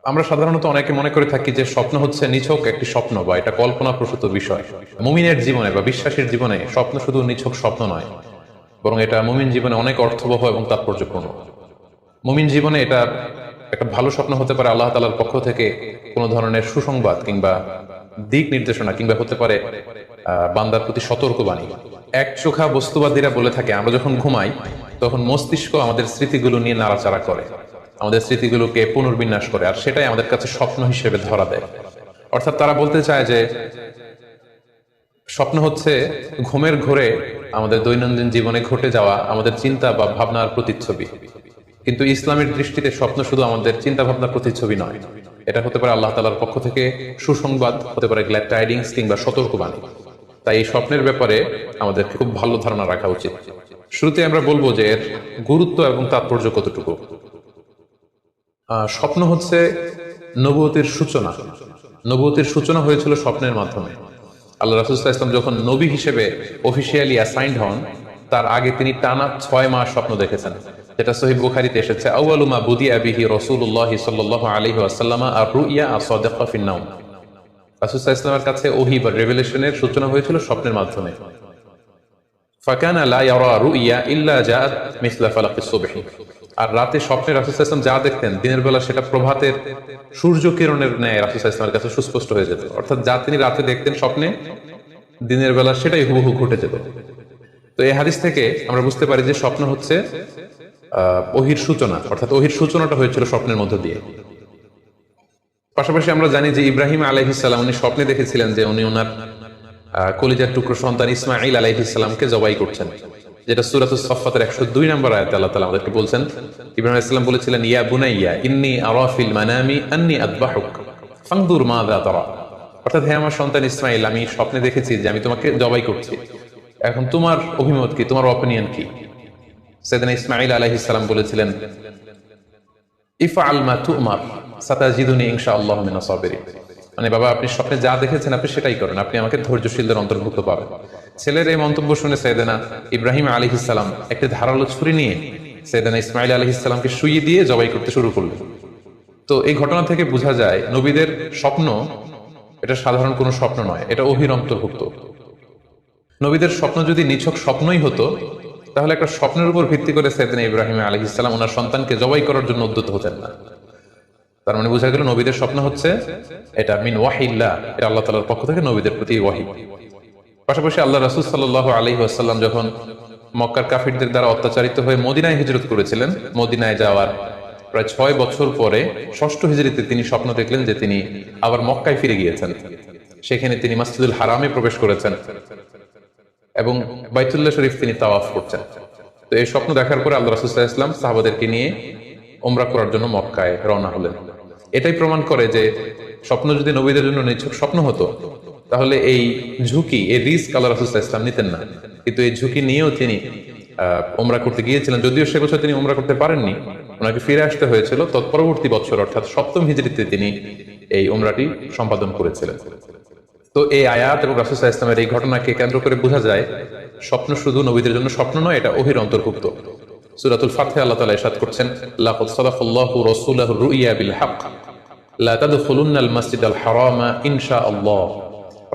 আমরা সাধারণত অনেকে মনে করে থাকি যে স্বপ্ন হচ্ছে নিছক একটি স্বপ্ন বা এটা কল্পনাপ্রসূত বিষয়। মুমিনের জীবনে বা বিশ্বাসীর জীবনে স্বপ্ন শুধু নিছক স্বপ্ন নয়, বরং এটা মুমিন জীবনে অনেক অর্থবহ এবং তাৎপর্যপূর্ণ। মুমিন জীবনে এটা একটা ভালো স্বপ্ন হতে পারে আল্লাহ তাআলার পক্ষ থেকে কোনো ধরনের সুসংবাদ কিংবা দিক নির্দেশনা, কিংবা হতে পারে বান্দার প্রতি সতর্কবাণী। এক চোখা বস্তুবাদীরা বলে থাকে আমরা যখন ঘুমাই তখন মস্তিষ্ক আমাদের স্মৃতিগুলো নিয়ে নাড়াচাড়া করে, আমাদের স্মৃতিগুলোকে পুনর্বিন্যাস করে, আর সেটাই আমাদের কাছে স্বপ্ন হিসেবে ধরা দেয়। অর্থাৎ তারা বলতে চায় যে স্বপ্ন হচ্ছে ঘুমের ঘোরে আমাদের দৈনন্দিন জীবনে ঘটে যাওয়া আমাদের চিন্তা বা ভাবনার প্রতিচ্ছবি। কিন্তু ইসলামের দৃষ্টিতে স্বপ্ন শুধু আমাদের চিন্তা ভাবনার প্রতিচ্ছবি নয়, এটা হতে পারে আল্লাহ তাআলার পক্ষ থেকে সুসংবাদ, হতে পারে গ্ল্যাড টাইডিংস কিংবা সতর্কবাণী। তাই এই স্বপ্নের ব্যাপারে আমাদের খুব ভালো ধারণা রাখা উচিত। শুরুতে আমরা বলবো যে এর গুরুত্ব এবং তাৎপর্য কতটুকু। স্বপ্ন হচ্ছে নবুয়তের সূচনা। নবুয়তের সূচনা হয়েছিল স্বপ্নের মাধ্যমে। আল্লাহ রাসূল সাল্লাল্লাহু আলাইহি ওয়াসাল্লাম যখন নবী হিসেবে অফিসিয়ালি অ্যাসাইন্ড হন, তার আগে তিনি টানা ৬ মাস স্বপ্ন দেখেছেন, যেটা সহিহ বুখারীতে এসেছে, আউয়ালু মা বুদিআ বিহি রাসূলুল্লাহ সাল্লাল্লাহু আলাইহি ওয়াসাল্লাম আর-রুইয়া আস-সাদিকা ফিন-নাওম। রাসূল সাল্লাল্লাহু আলাইহি ওয়াসাল্লামের কাছে ওহী বা রেভেলেশনের সূচনা হয়েছিল স্বপ্নের মাধ্যমে। ফাকানা লা ইয়ারা রুইয়া ইল্লা জাআত মিসলা ফালাকিস সুবহ। আর রাতে স্বপ্নে রাসূল সাল্লাল্লাহু আলাইহি ওয়াসাল্লাম যা দেখতেন, দিনের বেলা সেটা প্রভাতের সূর্য কিরণের ন্যায় রাসূল সাল্লাল্লাহু আলাইহি ওয়াসাল্লামের কাছে সুস্পষ্ট হয়ে যেত। অর্থাৎ যা তিনি রাতে দেখতেন স্বপ্নে, দিনের বেলা সেটাই হুবহু ঘটে যেত। তো এই হাদিস থেকে আমরা বুঝতে পারি যে স্বপ্ন হচ্ছে ওহীর সূচনা, অর্থাৎ ওহীর সূচনাটা হয়েছিল স্বপ্নের মধ্য দিয়ে। পাশাপাশি আমরা জানি যে ইব্রাহিম আলাইহিস সালাম উনি স্বপ্নে দেখেছিলেন যে উনি ওনার কলিজার টুকরো সন্তান ইসমাঈল আলাইহিস সালামকে জবাই করছেন, যেটা সূরাতুস সাফফাতের ১০২ নম্বর আয়াতে আল্লাহ তাআলা আমাদেরকে বলছেন। ইব্রাহিম আলাইহিস সালাম বলেছিলেন, ইয়া বুনাইয়া ইন্নী আরা ফিল মানামি আন্নী আযবাহুক ফানজুর মাযা তারা। অর্থাৎ হে আমার সন্তান ইসমাঈল, আমি স্বপ্নে দেখেছি যে আমি তোমাকে জবাই করছি, এখন তোমার অভিমত কি, তোমার অপিনিয়ন কি? সাইয়েদনা ইসমাঈল আলাইহিস সালাম বলেছিলেন, ইফআল মা তুমার সাতাজিদুনি ইনশাআল্লাহু মিনাস সাবিরিন। মানে বাবা, আপনি স্বপ্নে যা দেখেছেন আপনি সেটাই করেন, আপনি আমাকে ধৈর্যশীলদের অন্তর্ভুক্ত পাবেন। ছেলের এই মন্তব্য শুনে সাইয়েদনা ইব্রাহিম আলাইহিস সালাম একটি ধারালো ছুরি নিয়ে সাইয়েদনা ইসমাঈল আলাইহিস সালামকে শুইয়ে দিয়ে জবাই করতে শুরু করলেন। তো এই ঘটনা থেকে বোঝা যায় নবীদের স্বপ্ন এটা সাধারণ কোনো স্বপ্ন নয়, এটা ওহীর অন্তর্ভুক্ত। নবীদের স্বপ্ন যদি নিছক স্বপ্নই হতো, তাহলে একটা স্বপ্নের উপর ভিত্তি করে সাইয়েদনা ইব্রাহিম আলাইহিস সালাম ওনার সন্তানকে জবাই করার জন্য উদ্যত হতেন না। তার মানে বোঝা গেল নবীদের স্বপ্ন হচ্ছে এটা মিন ওয়াহিল্লাহ, এটা আল্লাহ তাআলার পক্ষ থেকে নবীদের প্রতি ওয়াহী। পাশাপাশি আল্লাহ রাসূল সাল্লাল্লাহু আলাইহি ওয়াসাল্লাম যখন মক্কার কাফিরদের দ্বারা অত্যাচারিত হয়ে মদিনায় হিজরত করেছিলেন, মদিনায় যাওয়ার প্রায় ৬ বছর পরে ৬ষ্ঠ হিজরিতে তিনি স্বপ্ন দেখলেন যে তিনি আবার মক্কায় ফিরে গিয়েছেন। সেখানে তিনি মসজিদুল হারামে প্রবেশ করেছেন এবং বাইতুল্লাহ শরীফ তিনি তাওয়াফ করছেন। তো এই স্বপ্ন দেখার পরে আল্লাহ রাসূল সাল্লাল্লাহু আলাইহি ওয়াসাল্লাম সাহাবাদেরকে নিয়ে উমরা করার জন্য মক্কায় রওনা হলেন। এটাই প্রমাণ করে যে স্বপ্ন যদি নবীদের জন্য নিছক স্বপ্ন হতো, তাহলে এই ঝুঁকি, এই রিস্ক আল্লাহ রাসূল সাল্লাল্লাহু আলাইহি ওয়াসাল্লাম নিতেন না। কিন্তু এই ঝুঁকি নিয়েও তিনি উমরা করতে গিয়েছিলেন, যদিও সে বছর তিনি উমরা করতে পারেননি, ওনাকে ফিরে আসতে হয়েছিল। তৎপরবর্তী বছর অর্থাৎ ৭ম হিজরিতে তিনি এই উমরাটি সম্পাদন করেছিলেন। তো এই আয়াত এবং রাসূল সাল্লাল্লাহু আলাইহি ওয়াসাল্লামের এই ঘটনাকে কেন্দ্র করে বোঝা যায় স্বপ্ন শুধু নবীদের জন্য স্বপ্ন নয়, এটা ওহীর অন্তর্ভুক্ত। সূরাতুল ফাতহে আল্লাহ তাআলা ইরশাদ করছেন, লাকাদ সাদাকাল্লাহু রাসূলাহু রুইয়া বিল হক লা তাদখুলুন্নাল মাসজিদাল হারামা ইনশাআল্লাহ।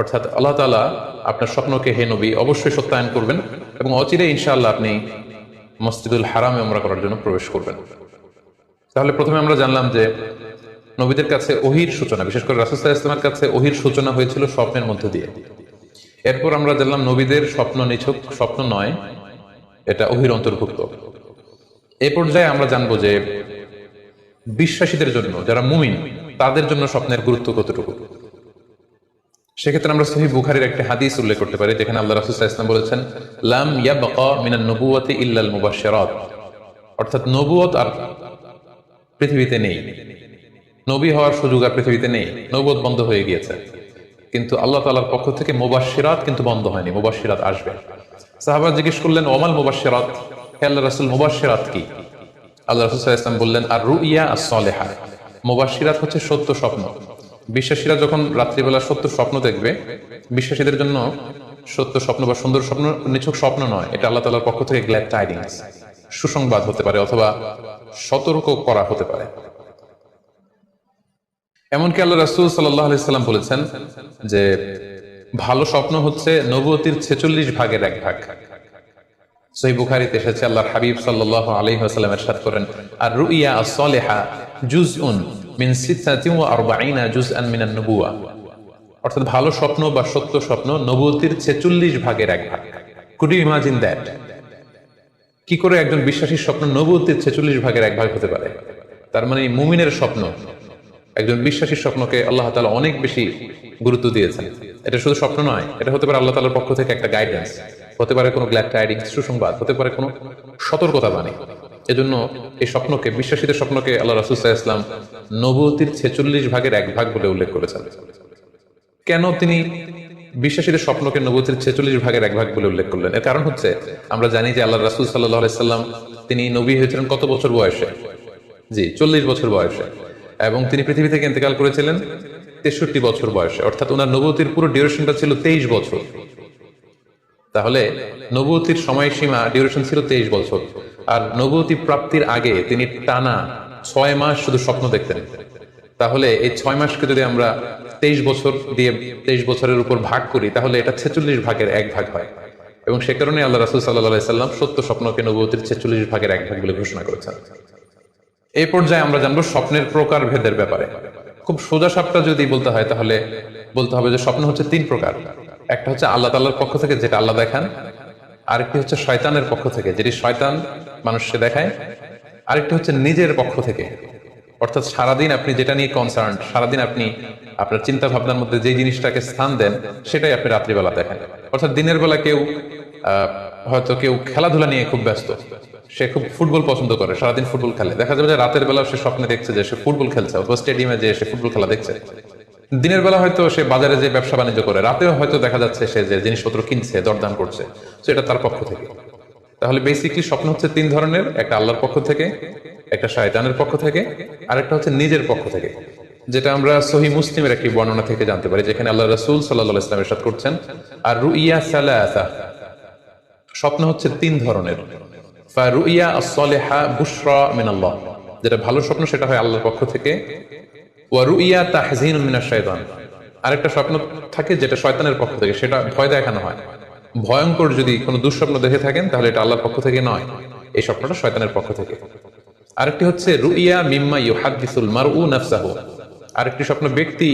অর্থাৎ আল্লাহ তাআলা আপনার স্বপ্নকে হে নবী অবশ্যই সত্যায়ন করবেন এবং অচিরে ইনশাআল্লাহ আপনি মসজিদুল হারামে উমরা করার জন্য প্রবেশ করবেন। তাহলে প্রথমে আমরা জানলাম যে নবীদের কাছে ওহীর সূচনা, বিশেষ করে রাসূল সাল্লাল্লাহু আলাইহি ওয়াসাল্লামের কাছে ওহীর সূচনা হয়েছিল স্বপ্নের মধ্য দিয়ে। এরপর আমরা জানলাম নবীদের স্বপ্ন নিছক স্বপ্ন নয়, এটা ওহীর অন্তর্ভুক্ত। এই পর্যায়ে আমরা জানবো যে বিশ্বাসীদের জন্য, যারা মুমিন, তাদের জন্য স্বপ্নের গুরুত্ব কতটুকু। সেক্ষেত্রে আমরা সহিহ বুখারীর একটা হাদিস উল্লেখ করতে পারি, যেখানে আল্লাহ রাসূল সাল্লাল্লাহু আলাইহি ওয়াসাল্লাম বলেছেন, লাম ইয়াবকা মিনান নবুওয়াতি ইল্লাল মুবাশশিরাত। অর্থাৎ নবুয়ত আর পৃথিবীতে নেই, নবী হওয়ার সুযোগ আর পৃথিবীতে নেই, নবুয়ত বন্ধ হয়ে গিয়েছে। কিন্তু আল্লাহ তাআলার পক্ষ থেকে মুবাশশিরাত কিন্তু বন্ধ হয়নি, মুবাশশিরাত আসবে। সাহাবা জিজ্ঞেস করলেন, ওমাল মুবাশশিরাত, হে আল্লাহর রাসূল মুবাশশিরাত কি? আল্লাহ রাসূল সাল্লাল্লাহু আলাইহি ওয়াসাল্লাম বললেন, আর রুইয়া আস-সালিহা। মুবাশশিরাত হচ্ছে সত্য স্বপ্ন। বিশ্বাসীরা যখন রাত্রিবেলা সত্য স্বপ্ন দেখবে, বিশ্বাসীদের জন্য সত্য স্বপ্ন বা সুন্দর স্বপ্ন নিছক স্বপ্ন নয়, এটা আল্লাহ তাআলার পক্ষ থেকে গ্ল্যাড টাইডিংস, সুসংবাদ হতে পারে অথবা সতর্ক করা হতে পারে। এমনকি আল্লাহ রাসূল সাল্লাল্লাহু আলাইহি সাল্লাম বলেছেন যে ভালো স্বপ্ন হচ্ছে নবুয়তির 46 ভাগের এক ভাগ। সহিহ বুখারীতে এসেছে, আল্লাহর হাবিব সাল্লাল্লাহু আলাইহি ওয়াসাল্লাম ইরশাদ করেন, আর রুইয়া আস-সালিহা জুজউন মিন 46 জুজআন মিনান নুবুওয়া। অর্থাৎ ভালো স্বপ্ন বা সত্য স্বপ্ন নবুয়তির 46 ভাগের এক ভাগ। Could you imagine that? কি করে একজন বিশ্বাসীর স্বপ্ন নবুয়তির 46 ভাগের এক ভাগ হতে পারে? তার মানে মুমিনের স্বপ্ন, একজন বিশ্বাসীর স্বপ্নকে আল্লাহ তাআলা অনেক বেশি গুরুত্ব দিয়েছেন। এটা শুধু স্বপ্ন নয়, এটা হতে পারে আল্লাহ তাআলার পক্ষ থেকে একটা গাইডেন্স, হতে পারে কোনো গ্ল্যাড টাইডিংস, সুসংবাদ, হতে পারে কোনো সতর্কতা বাণী। এজন্য এই স্বপ্নকে, বিশ্বাসীদের স্বপ্নকে আল্লাহ রাসূল সাল্লাল্লাহু আলাইহি ওয়াসাল্লাম নবুয়তির 46 ভাগের এক ভাগ বলে উল্লেখ করেছেন। কেন তিনি বিশ্বাসীদের স্বপ্নকে নবুয়তির 46 ভাগের এক ভাগ বলে উল্লেখ করলেন? এর কারণ হচ্ছে, আমরা জানি যে আল্লাহ রাসূল সাল্লাল্লাহু আলাইহি ওয়াসাল্লাম তিনি নবী হয়েছিলেন কত বছর বয়সে? জি, 40 বছর বয়সে। এবং তিনি পৃথিবী থেকে ইন্তেকাল করেছিলেন 63 বছর বয়সে। অর্থাৎ ওনার নবুয়তির পুরো ডিউরেশনটা ছিল 23 বছর। তাহলে নবুয়তির সময়সীমা ডিউরেশন ছিল 23 বছর। আর নবুয়তি প্রাপ্তির আগে তিনি টানা 6 মাস শুধু স্বপ্ন দেখতেন। তাহলে এই 6 মাসকে যদি আমরা 23 বছর দিয়ে 23 বছরের উপর ভাগ করি, তাহলে এটা 46 ভাগের এক ভাগ হয়। এবং সে কারণে আল্লাহ রাসূল সাল্লাল্লাহু আলাইহি সাল্লাম সত্য স্বপ্নকে নবুয়তির 46 ভাগের এক ভাগ বলে ঘোষণা করেছেন। এই পর্যায়ে আমরা জানবো স্বপ্নের প্রকার ভেদের ব্যাপারে। খুব সোজা সাপটা যদি বলতে হয়, তাহলে বলতে হবে যে স্বপ্ন হচ্ছে 3 প্রকার। একটা হচ্ছে আল্লাহ তাআলার পক্ষ থেকে, যেটা আল্লাহ দেখান। আরেকটি হচ্ছে শয়তানের পক্ষ থেকে, যেটি শয়তান মানুষকে দেখায়। আরেকটি হচ্ছে নিজের পক্ষ থেকে, অর্থাৎ সারাদিন আপনি যেটা নিয়ে কনসার্ন, সারাদিন আপনি আপনার চিন্তা ভাবনার মধ্যে যে জিনিসটাকে স্থান দেন, সেটাই আপনি রাত্রিবেলা দেখেন। অর্থাৎ দিনের বেলা হয়তো কেউ খেলাধুলা নিয়ে খুব ব্যস্ত, সে খুব ফুটবল পছন্দ করে, সারাদিন ফুটবল খেলে। দেখা যাবে যে রাতের বেলা সে স্বপ্নে দেখছে যে সে ফুটবল খেলছে, অথবা স্টেডিয়ামে যে সে ফুটবল খেলা দেখছে। দিনের বেলা হয়তো সে বাজারে যে ব্যবসা বাণিজ্য করে, রাতেও হয়তো দেখা যাচ্ছে সে যে জিনিসপত্র কিনছে, দরদাম করছে। তো এটা তার পক্ষ থেকে। তাহলে বেসিকলি স্বপ্ন হচ্ছে 3 ধরনের, একটা আল্লাহর পক্ষ থেকে, একটা শয়তানের পক্ষ থেকে, আর একটা হচ্ছে নিজের পক্ষ থেকে, যেটা আমরা সহিহ মুসলিমের একটি বর্ণনা থেকে জানতে পারি, যেখানে আল্লাহ রাসূল সাল্লাল্লাহু আলাইহি ওয়াসাল্লাম ইরশাদ করছেন, আর রুইয়া সালাসা, স্বপ্ন হচ্ছে 3 ধরনের। ফারুইয়া আস-সালিহা বুশরা মিনাল্লাহ, যেটা ভালো স্বপ্ন সেটা হয় আল্লাহর পক্ষ থেকে। ওয়া রুইয়া তাহযীনুন মিনাশ শাইতান, আরেকটা স্বপ্ন থাকে যেটা শয়তানের পক্ষ থেকে, সেটা ভয় দেখানো হয়। ভয়ঙ্কর যদি কোনো দুঃস্বপ্ন দেখে থাকেন, তাহলে এটা আল্লাহর পক্ষ থেকে নয়, এই স্বপ্নটা শয়তানের পক্ষ থেকে। আরেকটি হচ্ছে রুইয়া মিম্মা ইউহাদ্দিসুল মারউ নাফসাহু, আরেকটি স্বপ্ন ব্যক্তি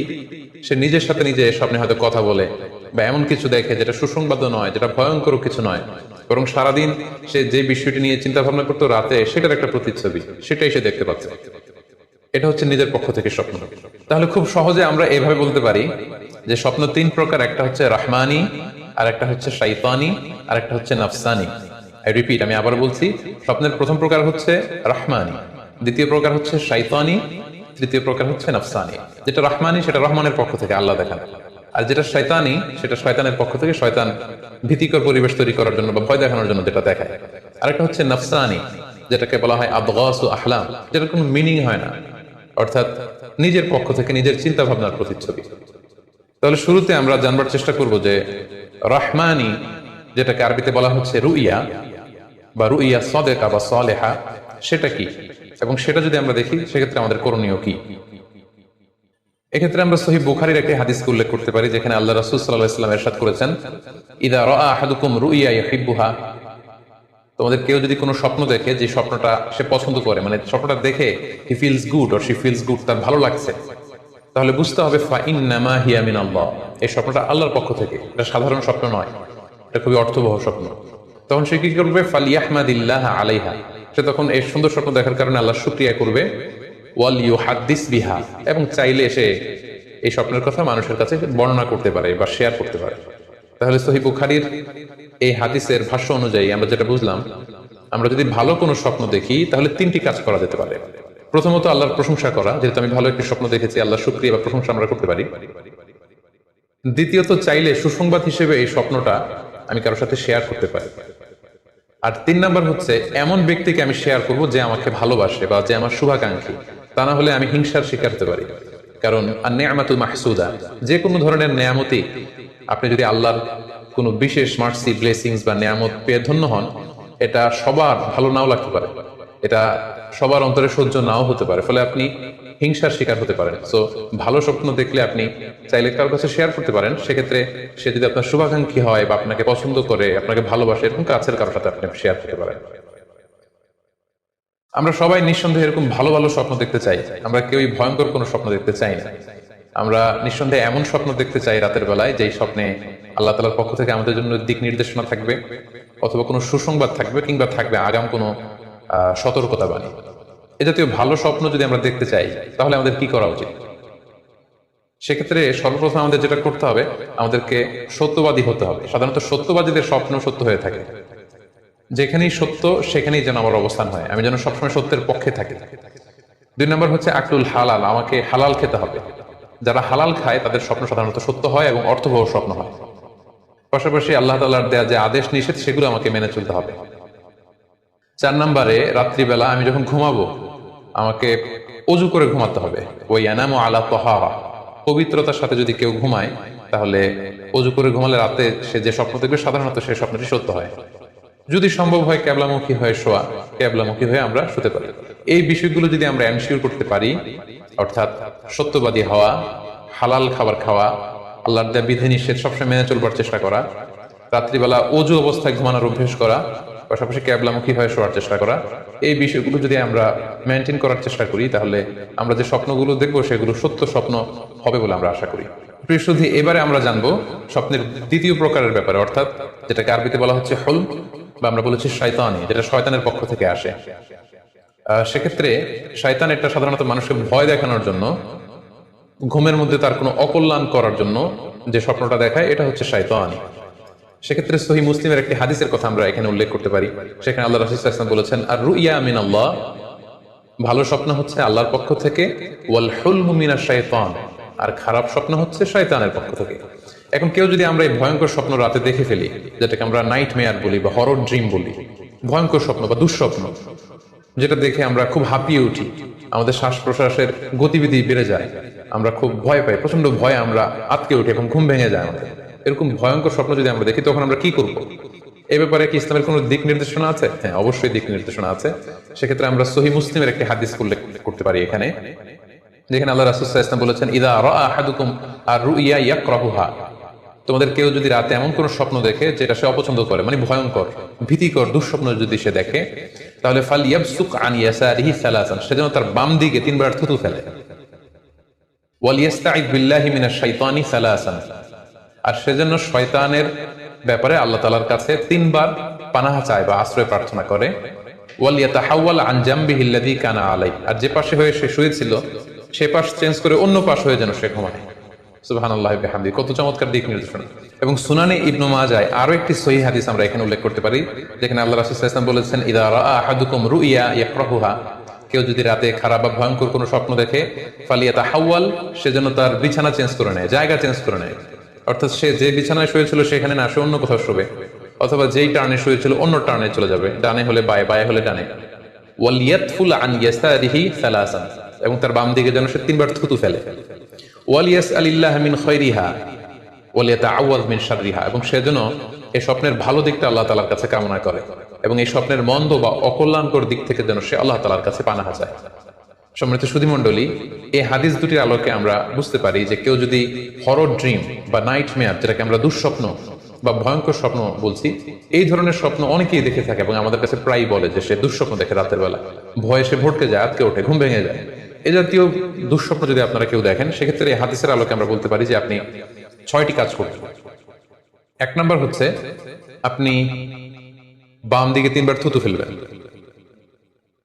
সে নিজের সাথে নিজে স্বপ্নে হয়তো কথা বলে বা এমন কিছু দেখে যেটা সুসংবাদও নয়, যেটা ভয়ঙ্কর কিছু নয়, বরং সারাদিন সে যে বিষয়টি নিয়ে চিন্তা ভাবনা করতো, রাতে সেটার একটা প্রতিচ্ছবি, সেটাই সে দেখতে পাচ্ছে। এটা হচ্ছে নিজের পক্ষ থেকে স্বপ্ন। তাহলে খুব সহজে আমরা এভাবে বলতে পারি যে স্বপ্ন 3 প্রকার। একটা হচ্ছে রাহমানি, আর একটা হচ্ছে শাইতানি, আর একটা হচ্ছে নাফসানি। আই রিপিট, আমি আবার বলছি, স্বপ্নের প্রথম প্রকার হচ্ছে রাহমানি, দ্বিতীয় প্রকার হচ্ছে শাইতানি, তৃতীয় প্রকার হচ্ছে নাফসানি। যেটা রাহমানি সেটা রহমানের পক্ষ থেকে, আল্লাহ দেখান। আর যেটা শয়তানি সেটা শয়তানের পক্ষ থেকে, শয়তান ভীতিকর পরিবেশ তৈরি করার জন্য বা ভয় দেখানোর জন্য যেটা দেখায়। আরেকটা হচ্ছে নাফসানি, যেটাকে বলা হয় আদগাসু আহলাম, যেটার কোনো মিনিং হয় না, অর্থাৎ নিজের পক্ষ থেকে নিজের চিন্তা ভাবনার প্রতিচ্ছবি। তাহলে শুরুতে আমরা জানবার চেষ্টা করব যে রাহমানি, যেটাকে আরবিতে বলা হচ্ছে রুইয়া বা রুইয়া সাদেকা বা সালেহা, সেটা কি, এবং সেটা যদি আমরা দেখি সেক্ষেত্রে আমাদের করণীয় কি। এক্ষেত্রে আমরা সহিহ বুখারীর একটি হাদিসকে উল্লেখ করতে পারি, যেখানে আল্লাহ রাসূল সাল্লাল্লাহু আলাইহি ওয়াসাল্লাম ইরশাদ করেছেন, ইযা রাআ আহাদুকুম রুইয়া ইউহিব্বুহা, তোমাদের কেউ যদি কোনো স্বপ্ন দেখে যে স্বপ্নটা সে পছন্দ করে, মানে স্বপ্নটা দেখে he feels good or she feels good, তার ভালো লাগছে, তাহলে বুঝতে হবে ফা ইন্নামা হিয়া মিনাল্লাহ, এই স্বপ্নটা আল্লাহর পক্ষ থেকে, এটা সাধারণ স্বপ্ন নয়, এটা খুবই অর্থবহ স্বপ্ন। তখন সে কি করবে? ফালিয়াহমাদিল্লাহ আলাইহা, সে তখন এই সুন্দর স্বপ্ন দেখার কারণে আল্লাহর শুকরিয়া করবে। ওয়াল ইউহাদ্দিস বিহা, এবং চাইলে সে এই স্বপ্নের কথা মানুষের কাছে বর্ণনা করতে পারে বা শেয়ার করতে পারে। তাহলে সহিহ বুখারীর এই হাদিসের ভাষ্য অনুযায়ী আমরা যেটা বুঝলাম, আমরা যদি ভালো কোনো স্বপ্ন দেখি তাহলে 3টি কাজ করা যেতে পারে। প্রথমত আল্লাহর প্রশংসা করা, যেহেতু আমি ভালো একটি স্বপ্ন দেখেছি, আল্লাহর শুকরিয়া বা প্রশংসা আমরা করতে পারি। দ্বিতীয়ত, চাইলে সুসংবাদ হিসেবে এই স্বপ্নটা আমি কারোর সাথে শেয়ার করতে পারি। আর 3 নাম্বার হচ্ছে এমন ব্যক্তিকে আমি শেয়ার করব যে আমাকে ভালোবাসে বা যে আমার শুভাকাঙ্ক্ষী, তা না হলে আমি হিংসার শিকার হতে পারি। কারণ আন-নি'মাতুল মাহসুদা, যে কোনো ধরনের নেয়ামতি, আপনি যদি আল্লাহর কোনো বিশেষ মার্সি, ব্লেসিংস বা নেয়ামত পেয়ে ধন্য হন, এটা সবার ভালো নাও লাগতে পারে। এটা সবার অন্তরে সহ্য নাও হতে পারে, ফলে আপনি হিংসার শিকার হতে পারেন। সো ভালো স্বপ্ন দেখলে আপনি চাইলে কারোর কাছে শেয়ার করতে পারেন। সেক্ষেত্রে সে যদি আপনার শুভাকাঙ্ক্ষী হয় বা আপনাকে পছন্দ করে, আপনাকে ভালোবাসে, এরকম কাছের কারোর সাথে আপনি শেয়ার করতে পারেন। আমরা সবাই নিঃসন্দেহে এরকম ভালো ভালো স্বপ্ন দেখতে চাই, আমরা কেউই ভয়ঙ্কর কোনো স্বপ্ন দেখতে চাই না। আমরা নিঃসন্দেহে এমন স্বপ্ন দেখতে চাই রাতের বেলায় যেই স্বপ্নে আল্লাহ তাআলার পক্ষ থেকে আমাদের জন্য দিক নির্দেশনা থাকবে, অথবা কোনো সুসংবাদ থাকবে, কিংবা থাকবে আগাম কোনো সতর্কতা বাণী। এ জাতীয় ভালো স্বপ্ন যদি আমরা দেখতে চাই তাহলে আমাদের কি করা উচিত? সেক্ষেত্রে সর্বপ্রথম আমাদের যেটা করতে হবে, আমাদেরকে সত্যবাদী হতে হবে। সাধারণত সত্যবাদীদের স্বপ্ন সত্য হয়ে থাকে। যেখানেই সত্য সেখানেই যেন আমার অবস্থান হয়, আমি যেন সবসময় সত্যের পক্ষে থাকি। 2 নম্বর হচ্ছে আকলুল হালাল, আমাকে হালাল খেতে হবে। যারা হালাল খায় তাদের স্বপ্ন সাধারণত সত্য হয় এবং অর্থবহ স্বপ্ন হয়। পাশাপাশি আল্লাহ তাআলার দেয়া যে আদেশ নিষেধ সেগুলো আমাকে মেনে চলতে হবে। 4 নম্বরে রাত্রিবেলা আমি যখন ঘুমাবো আমাকে অজু করে ঘুমাতে হবে। ওই ইয়ানামু আলা তাহারা, পবিত্রতার সাথে যদি কেউ ঘুমায় তাহলে অজু করে ঘুমালে রাতে সে যে স্বপ্ন দেখবে সাধারণত সেই স্বপ্নটি সত্য হয়। যদি সম্ভব হয় কেবলামুখী হয়ে শোয়া, কেবলামুখী হয়ে আমরা শুতে পারি। এই বিষয়গুলো যদি আমরা এনশিওর করতে পারি, অর্থাৎ সত্যবাদী হওয়া, হালাল খাবার খাওয়া, আল্লাহর দেয়া বিধি নিষেধ সবসময় মেনে চলবার চেষ্টা করা, রাত্রিবেলা অজু অবস্থায় ঘুমানোর অভ্যেস করা, পাশাপাশি কেবলামুখী হয়ে শোয়ার চেষ্টা করা, এই বিষয়গুলো যদি আমরা মেনটেন করার চেষ্টা করি তাহলে আমরা যে স্বপ্নগুলো দেখবো সেগুলো সত্য স্বপ্ন হবে বলে আমরা আশা করি। প্রিয় সুধী, এবারে আমরা জানবো স্বপ্নের দ্বিতীয় প্রকারের ব্যাপারে, অর্থাৎ যেটাকে আরবিতে বলা হচ্ছে হলম, বা আমরা বলেছি শয়তানি, যেটা শয়তানের পক্ষ থেকে আসে। সেক্ষেত্রে শয়তান এটা সাধারণত মানুষকে ভয় দেখানোর জন্য, ঘুমের মধ্যে তার কোনো অকল্যাণ করার জন্য যে স্বপ্নটা দেখায়, এটা হচ্ছে শয়তানি। সেক্ষেত্রে সহিহ মুসলিমের একটি হাদিসের কথা আমরা এখানে উল্লেখ করতে পারি। সেখানে আল্লাহ রাসূল সাল্লাল্লাহু আলাইহি ওয়াসাল্লাম বলেছেন, আর রুইয়া মিনাল্লাহ, ভালো স্বপ্ন হচ্ছে আল্লাহর পক্ষ থেকে, ওয়াল হুলমু মিনাশ শাইতান, আর খারাপ স্বপ্ন হচ্ছে শয়তানের পক্ষ থেকে। এখন কেউ যদি আমরা এই ভয়ঙ্কর স্বপ্ন রাতে দেখে ফেলি, যেটাকে আমরা নাইট মেয়ার বলি বা হরর ড্রিম বলি, ভয়ঙ্কর স্বপ্ন বা দুঃস্বপ্ন, যেটা দেখে আমরা খুব হাঁপিয়ে উঠি, আমাদের শ্বাস প্রশ্বাসের গতিবিধি বেড়ে যায়, আমরা খুব ভয় পাই, প্রচন্ড ভয়ে আমরা আটকে উঠি এবং ঘুম ভেঙে যায় আমাদের, এরকম ভয়ঙ্কর স্বপ্ন যদি আমরা দেখি তখন আমরা কি করব? এই ব্যাপারে কি ইসলামের কোনো দিক নির্দেশনা আছে? হ্যাঁ, অবশ্যই দিক নির্দেশনা আছে। সেক্ষেত্রে আমরা সহিহ মুসলিমের একটি হাদিস উল্লেখ করতে পারি এখানে, যেখানে আল্লাহ রাসূল সাল্লাল্লাহু আলাইহি ওয়াসাল্লাম বলেছেন, ইযা রাআ আহাদুকুম আর-রুইয়া ইয়াকরাহুহা, তোমাদের কেউ যদি রাতে এমন কোন স্বপ্ন দেখে যেটা সে অপছন্দ করে, মানে ভয়ঙ্কর, ভীতিকর দুঃস্বপ্ন যদি সে দেখে, তাহলে ফালইয়াবসুক আন ইয়াসারিহি সালাসান, সেজন্য তার বাম দিকে 3 বার থুতু ফেলে। ওয়ালিয়াস্তাইয বিল্লাহি মিনাশ শাইতানি সালাসান, আর সেজন্য শয়তানের ব্যাপারে আল্লাহ তাআলার কাছে 3 বার পানাহ চায় বা আশ্রয় প্রার্থনা করে। ওয়ালিয়াতাহাওয়াল আন জামবিহি আল্লাযী কানা আলাই, আর যে পাশে হয়ে সে শুয়েছিল সে পাশ চেঞ্জ করে অন্য পাশ হয়ে যেন সে ঘুমায়। সুবহানাল্লাহি ওয়া বিহামদিহি, কত চমৎকার দিক নির্দেশনা। এবং সুনানে ইবনে মাজাহ আরো একটি সহিহ হাদিস আমরা এখানে উল্লেখ করতে পারি, যেখানে আল্লাহ রাসূল সাল্লাল্লাহু আলাইহি ওয়াসাল্লাম বলেছেন, ইযা রাআ আহাদুকুম রুইয়া ইয়াকরাহুহা, কেউ যদি রাতে খারাপ বা ভয়ঙ্কর কোনো স্বপ্ন দেখে, ফালিয়াতাহাওয়াল, সেজন্য তার বিছানা চেঞ্জ করে নেয়, জায়গা চেঞ্জ করে নেয়। অর্থাৎ সে যে বিছানায় শুয়েছিল সেখানে না, সে অন্য কোথাও শোবে, অথবা যেই টার্নে শুয়েছিল অন্য টার্নে চলে যাবে, ডানে হলে বায়ে, বায়ে হলে ডানে। ওয়ালিয়াতফুল আন ইয়াসারিহি সালাসান, এবং তার বাম দিকে যেন সে 3 বার থুতু ফেলে। ওয়ালিয়াসআলিল্লাহ মিন খায়রিহা ওয়ালিয়াতাআওয়ায মিন শাররিহা, এবং সেজন্য এই স্বপ্নের ভালো দিকটা আল্লাহ তাআলার কাছে কামনা করে, এবং এই স্বপ্নের মন্দ বা অকল্যাণকর দিক থেকে যেন সে আল্লাহ তাআলার কাছে পানাহ চায়। সম্মানিত সুধীমণ্ডলী, এই হাদিস দুটির আলোকে আমরা বুঝতে পারি যে কেউ যদি হরর ড্রিম বা নাইট মেয়ার, যেটাকে আমরা দুঃস্বপ্ন বা ভয়ঙ্কর স্বপ্ন বলছি, এই ধরনের স্বপ্ন অনেকেই দেখে থাকে এবং আমাদের কাছে প্রায় বলে যে সে দুঃস্বপ্ন দেখে রাতের বেলা, ভয়ে সে ভটকে যায়, আটকে ওঠে, ঘুম ভেঙে যায়। এই জাতীয় দুঃস্বপ্ন যদি আপনারা কেউ দেখেন, সেক্ষেত্রে এই হাদিসের আলোকে আমরা বলতে পারি যে আপনি 6টি কাজ করবেন। 1 নম্বর হচ্ছে আপনি বাম দিকে 3 বার থুতু ফেলবেন।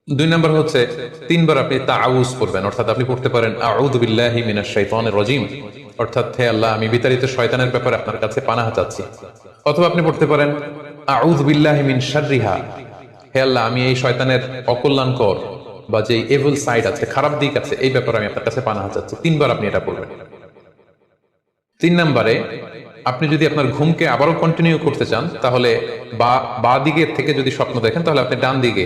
2 নম্বর হচ্ছে 3 বার আপনি তাআউয করবেন, অর্থাৎ আপনি পড়তে পারেন আউযু বিল্লাহি মিনাশ শাইতানির রাজিম, অর্থাৎ হে আল্লাহ, আমি বিতাড়িত শয়তানের ব্যাপারে আপনার কাছে পানাহ চাচ্ছি। অথবা আপনি পড়তে পারেন আউযু বিল্লাহি মিন শাররিহা, হে আল্লাহ, আমি এই শয়তানের অকল্যাণকর বা যে এভিল সাইড আছে, খারাপ দিক আছে, এই ব্যাপারে আমি আপনার কাছে পানাহ চাচ্ছি। 3 বার আপনি এটা পড়বেন। 3 নম্বরে আপনি যদি আপনার ঘুমকে আবারও কন্টিনিউ করতে চান, তাহলে বা দিকে থেকে যদি স্বপ্ন দেখেন তাহলে আপনি ডান দিকে